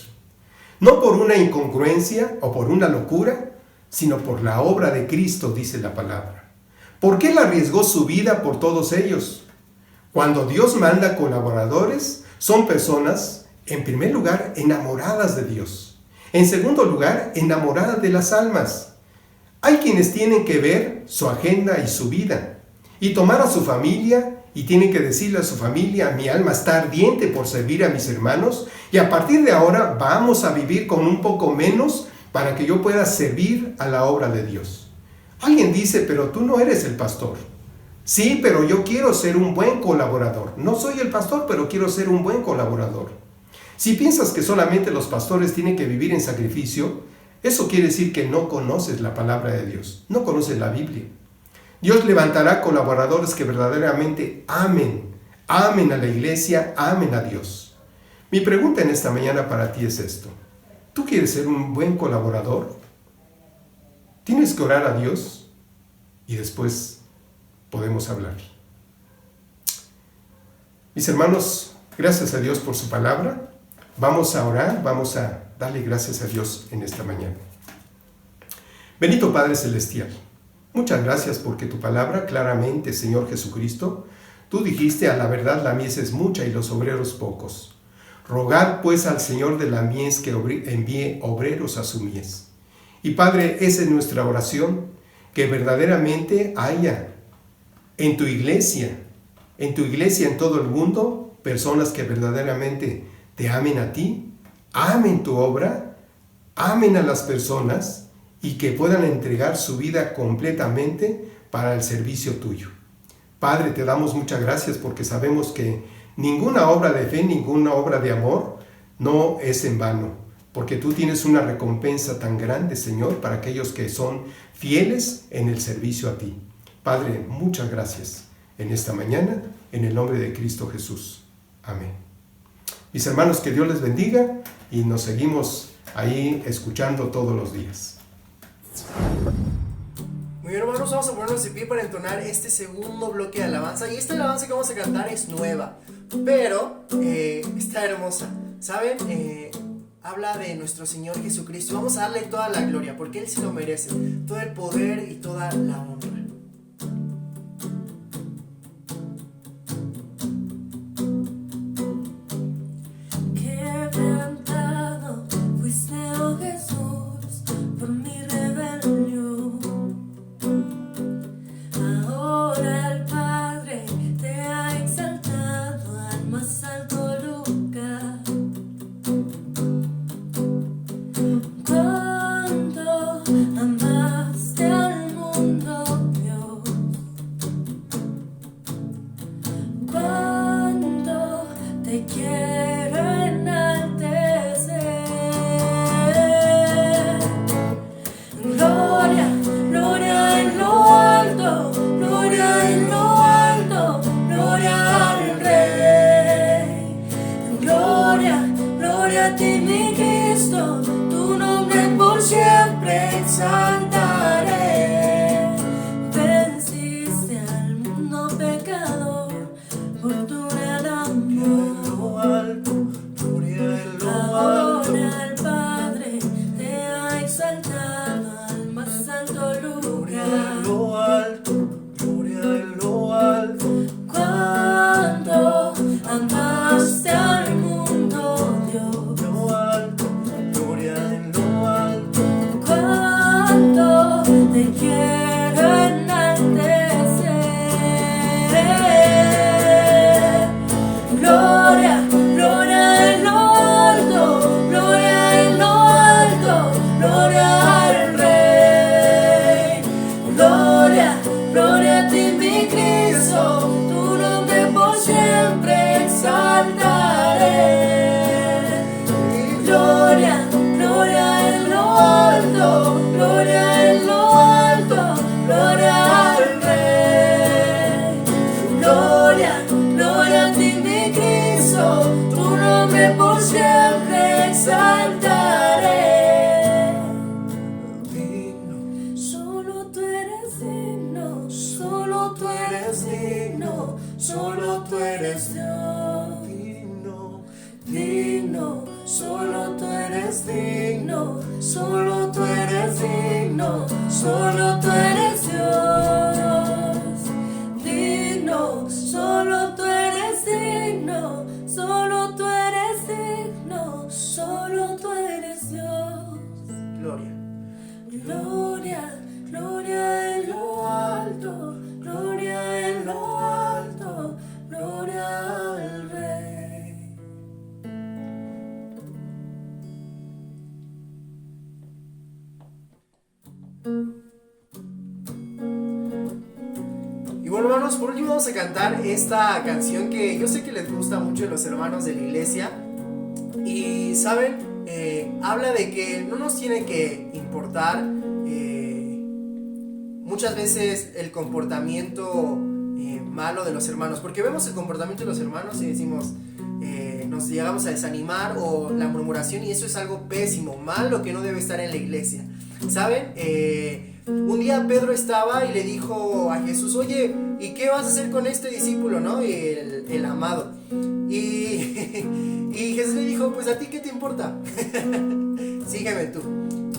no por una incongruencia o por una locura, sino por la obra de Cristo, dice la palabra. Porque él arriesgó su vida por todos ellos. Cuando Dios manda colaboradores, son personas En primer lugar, enamoradas de Dios. En segundo lugar, enamoradas de las almas. Hay quienes tienen que ver su agenda y su vida y tomar a su familia y tienen que decirle a su familia: mi alma está ardiente por servir a mis hermanos y a partir de ahora vamos a vivir con un poco menos para que yo pueda servir a la obra de Dios. Alguien dice: pero tú no eres el pastor. Sí, pero yo quiero ser un buen colaborador. No soy el pastor, pero quiero ser un buen colaborador. Si piensas que solamente los pastores tienen que vivir en sacrificio, eso quiere decir que no conoces la palabra de Dios, no conoces la Biblia. Dios levantará colaboradores que verdaderamente amen a la iglesia, amen a Dios. Mi pregunta en esta mañana para ti es esto: ¿tú quieres ser un buen colaborador? Tienes que orar a Dios y después podemos hablar. Mis hermanos, gracias a Dios por su palabra. Vamos a orar, vamos a darle gracias a Dios en esta mañana. Bendito Padre Celestial, muchas gracias porque tu palabra claramente, Señor Jesucristo, tú dijiste: a la verdad la mies es mucha y los obreros pocos. Rogad pues al Señor de la mies que envíe obreros a su mies. Y Padre, esa es nuestra oración, que verdaderamente haya en tu iglesia en todo el mundo, personas que verdaderamente te amen a ti, amen tu obra, amen a las personas y que puedan entregar su vida completamente para el servicio tuyo. Padre, te damos muchas gracias porque sabemos que ninguna obra de fe, ninguna obra de amor no es en vano, porque tú tienes una recompensa tan grande, Señor, para aquellos que son fieles en el servicio a ti. Padre, muchas gracias en esta mañana, en el nombre de Cristo Jesús. Amén. Mis hermanos, que Dios les bendiga y nos seguimos ahí escuchando todos los días. Muy bien, hermanos, vamos a ponernos de pie para entonar este segundo bloque de alabanza. Y esta alabanza que vamos a cantar es nueva, pero está hermosa. ¿Saben? Habla de nuestro Señor Jesucristo. Vamos a darle toda la gloria porque Él se lo merece, todo el poder y toda la honra. Solo tú eres digno, solo tú eres digno. hermanos, por último vamos a cantar esta canción que yo sé que les gusta mucho a los hermanos de la iglesia. Y saben, habla de que no nos tiene que importar muchas veces el comportamiento malo de los hermanos, porque vemos el comportamiento de los hermanos y decimos, nos llegamos a desanimar, o la murmuración, y eso es algo pésimo, malo, que no debe estar en la iglesia. ¿Saben? Un día Pedro estaba y le dijo a Jesús, oye, ¿y qué vas a hacer con este discípulo, no? El amado. Y Jesús le dijo, pues a ti qué te importa, sígueme tú.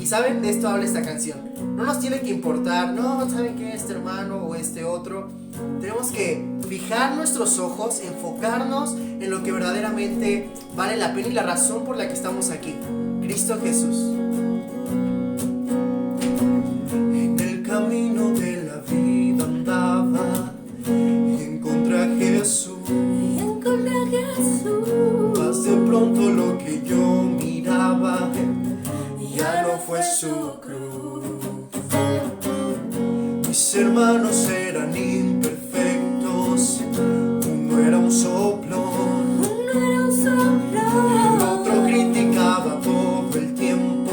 Y saben, de esto habla esta canción. No nos tiene que importar, no, ¿saben qué? Este hermano o este otro. Tenemos que fijar nuestros ojos, enfocarnos en lo que verdaderamente vale la pena y la razón por la que estamos aquí: Cristo Jesús. En el camino de la vida andaba y encontré a Jesús. Mas de pronto lo que yo miraba ya no fue su cruz. Mis hermanos eran imperfectos, uno era un soplón, el otro criticaba todo el tiempo,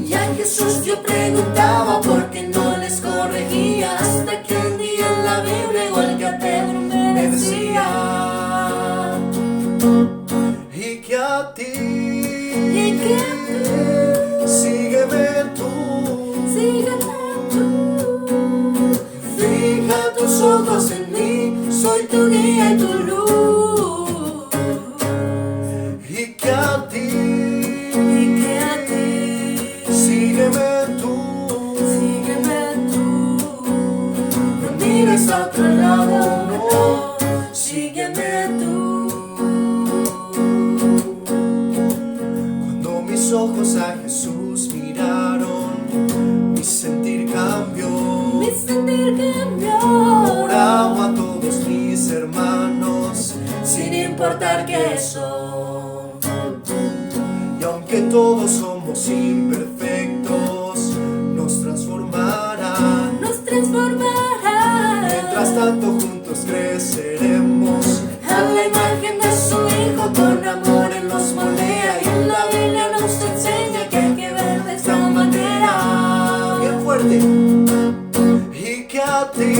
y a Jesús yo preguntaba por qué no les corregía, hasta que un día en la Biblia, igual que a Pedro, me decía: y que a ti, sígueme tú, fija tus ojos en mí, soy tu guía y tu luz. Y que a ti, sígueme tú, no mires a otro lado, no, sígueme tú. Cuando mis ojos a Jesús miraron, mi sentir cambió. Ahora amo a todos mis hermanos, sin importar qué son. Y aunque todos somos imperfectos, nos transformará. Mientras tanto juntos creceremos a la imagen de su Hijo, con amor Él nos moldea, y en la Biblia nos enseña que hay que ver de esta manera. Bien fuerte. Y que a ti,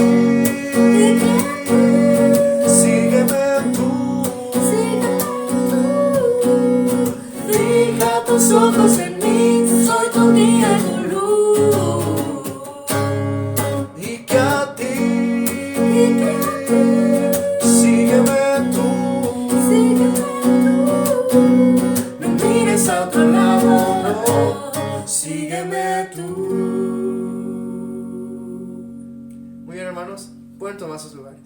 sígueme tú, fija tus ojos en mí, soy tu guía y tu luz. Y que a ti, sígueme tú, no mires a otro lado, no, sígueme tú. Muy bien, hermanos, pueden tomar sus lugares.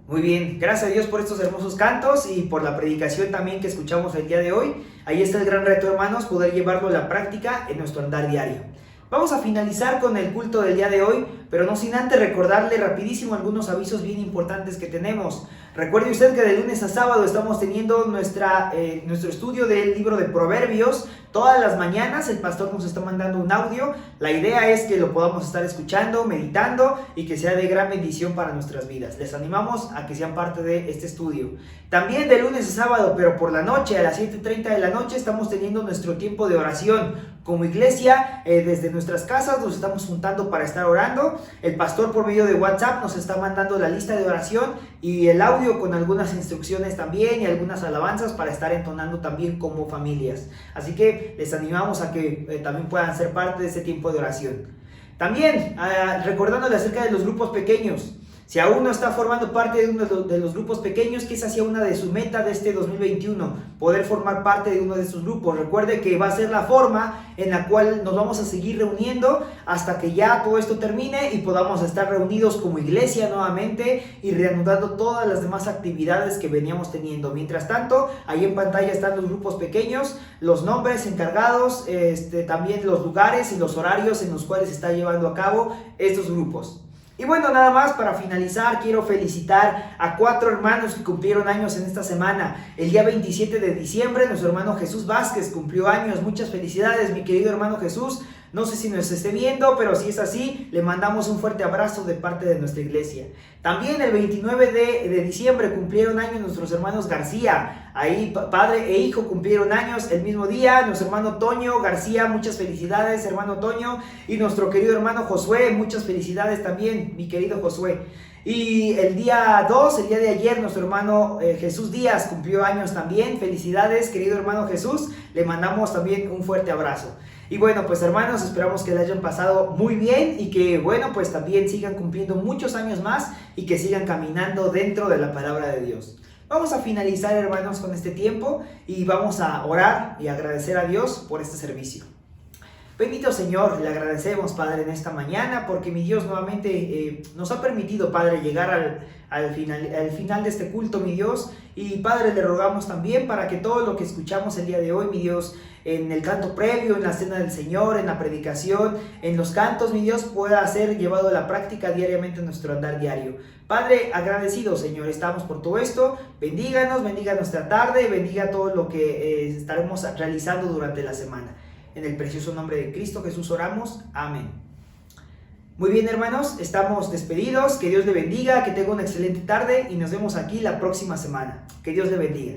Muy bien, gracias a Dios por estos hermosos cantos y por la predicación también que escuchamos el día de hoy. Ahí está el gran reto, hermanos, poder llevarlo a la práctica en nuestro andar diario. Vamos a finalizar con el culto del día de hoy, pero no sin antes recordarle rapidísimo algunos avisos bien importantes que tenemos. Recuerde usted que de lunes a sábado estamos teniendo nuestro estudio del libro de Proverbios. Todas las mañanas el pastor nos está mandando un audio. La idea es que lo podamos estar escuchando, meditando, y que sea de gran bendición para nuestras vidas. Les animamos a que sean parte de este estudio. También de lunes a sábado, pero por la noche, a las 7:30 de la noche, estamos teniendo nuestro tiempo de oración. Como iglesia, desde nuestras casas nos estamos juntando para estar orando. El pastor por medio de WhatsApp nos está mandando la lista de oración y el audio con algunas instrucciones también y algunas alabanzas para estar entonando también como familias. Así que les animamos a que también puedan ser parte de este tiempo de oración. También recordándole acerca de los grupos pequeños. Si aún no está formando parte de uno de los grupos pequeños, que esa sea una de sus metas de este 2021, poder formar parte de uno de esos grupos. Recuerde que va a ser la forma en la cual nos vamos a seguir reuniendo hasta que ya todo esto termine y podamos estar reunidos como iglesia nuevamente y reanudando todas las demás actividades que veníamos teniendo. Mientras tanto, ahí en pantalla están los grupos pequeños, los nombres encargados, también los lugares y los horarios en los cuales se está llevando a cabo estos grupos. Y bueno, nada más para finalizar, quiero felicitar a 4 hermanos que cumplieron años en esta semana. El día 27 de diciembre, nuestro hermano Jesús Vázquez cumplió años. Muchas felicidades, mi querido hermano Jesús. No sé si nos esté viendo, pero si es así, le mandamos un fuerte abrazo de parte de nuestra iglesia. También el 29 de diciembre cumplieron años nuestros hermanos García. Ahí padre e hijo cumplieron años el mismo día. Nuestro hermano Toño García, muchas felicidades, hermano Toño. Y nuestro querido hermano Josué, muchas felicidades también, mi querido Josué. Y el día 2, el día de ayer, nuestro hermano Jesús Díaz cumplió años también. Felicidades, querido hermano Jesús. Le mandamos también un fuerte abrazo. Y bueno, pues hermanos, esperamos que le hayan pasado muy bien y que bueno, pues también sigan cumpliendo muchos años más y que sigan caminando dentro de la palabra de Dios. Vamos a finalizar, hermanos, con este tiempo y vamos a orar y agradecer a Dios por este servicio. Bendito Señor, le agradecemos, Padre, en esta mañana porque mi Dios nuevamente nos ha permitido, Padre, llegar al final de este culto, mi Dios. Y Padre, le rogamos también para que todo lo que escuchamos el día de hoy, mi Dios, en el canto previo, en la cena del Señor, en la predicación, en los cantos, mi Dios, pueda ser llevado a la práctica diariamente en nuestro andar diario. Padre, agradecido, Señor, estamos por todo esto. Bendíganos, bendiga nuestra tarde, bendiga todo lo que estaremos realizando durante la semana. En el precioso nombre de Cristo Jesús oramos. Amén. Muy bien, hermanos, estamos despedidos. Que Dios le bendiga, que tenga una excelente tarde y nos vemos aquí la próxima semana. Que Dios le bendiga.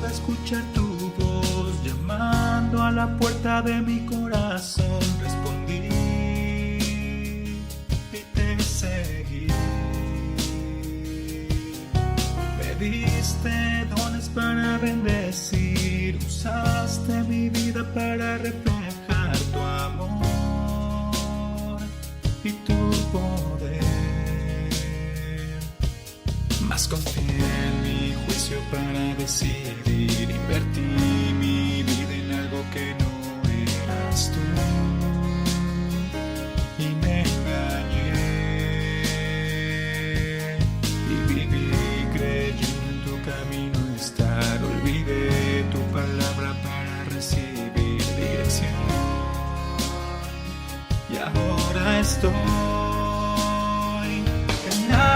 Escuchar tu voz llamando a la puerta de mi corazón, respondí y te seguí. Me diste dones para bendecir, usaste mi vida para reflejar tu amor y tu poder. Mas confié en mi juicio para decidir, invertí mi vida en algo que no eras tú y me engañé y viví creyendo en tu camino estar. Olvidé tu palabra para recibir dirección y ahora estoy en la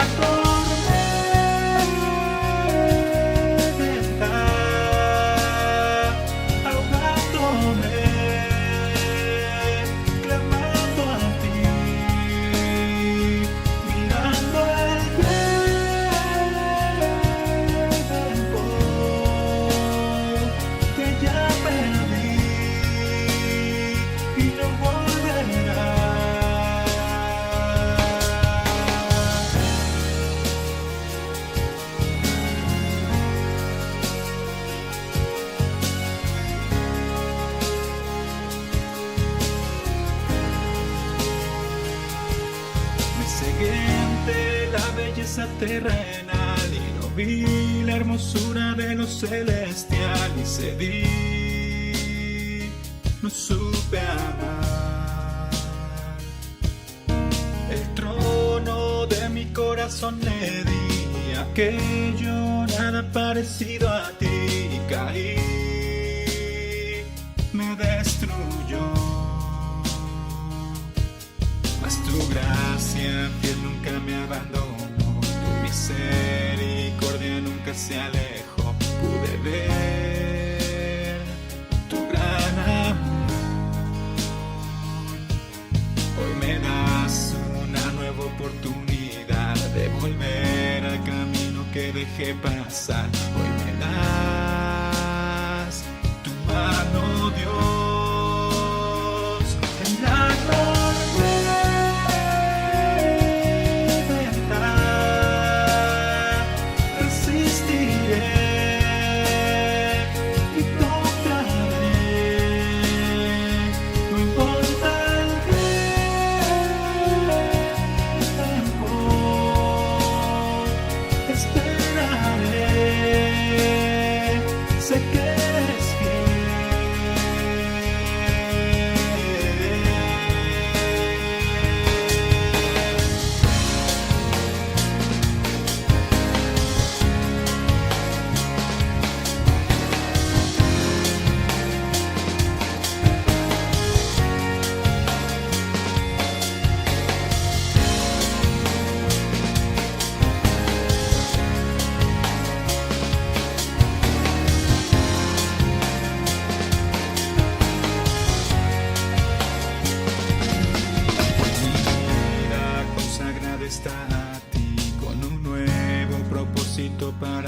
terrenal y no vi la hermosura de lo celestial y cedí, no supe amar. El trono de mi corazón le di aquello nada parecido a ti, caí, me destruyó. Mas tu gracia fiel nunca me abandonó, misericordia nunca se alejó. Pude ver tu gran amor. Hoy me das una nueva oportunidad de volver al camino que dejé pasar. Hoy me das tu mano, Dios, en la esperaré.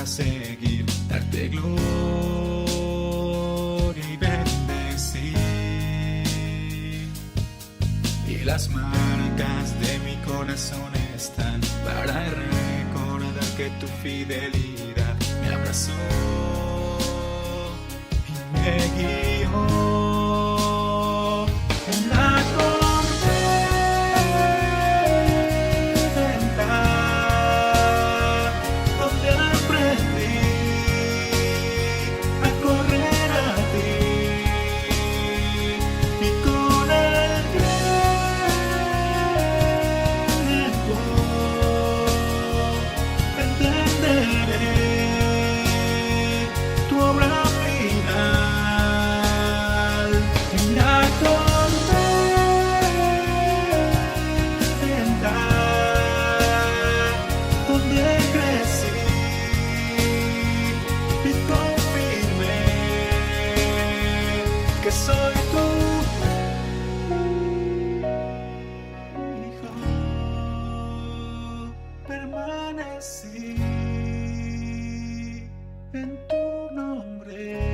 para seguir, darte gloria y bendecir. Y las marcas de mi corazón están para recordar que tu fidelidad me abrazó y me guió en la tormenta, donde aprendí a correr a ti y con el tiempo entenderé tu obra final en la tormenta, donde crecí y confirmé que soy tu hijo. Permanecí en tu nombre.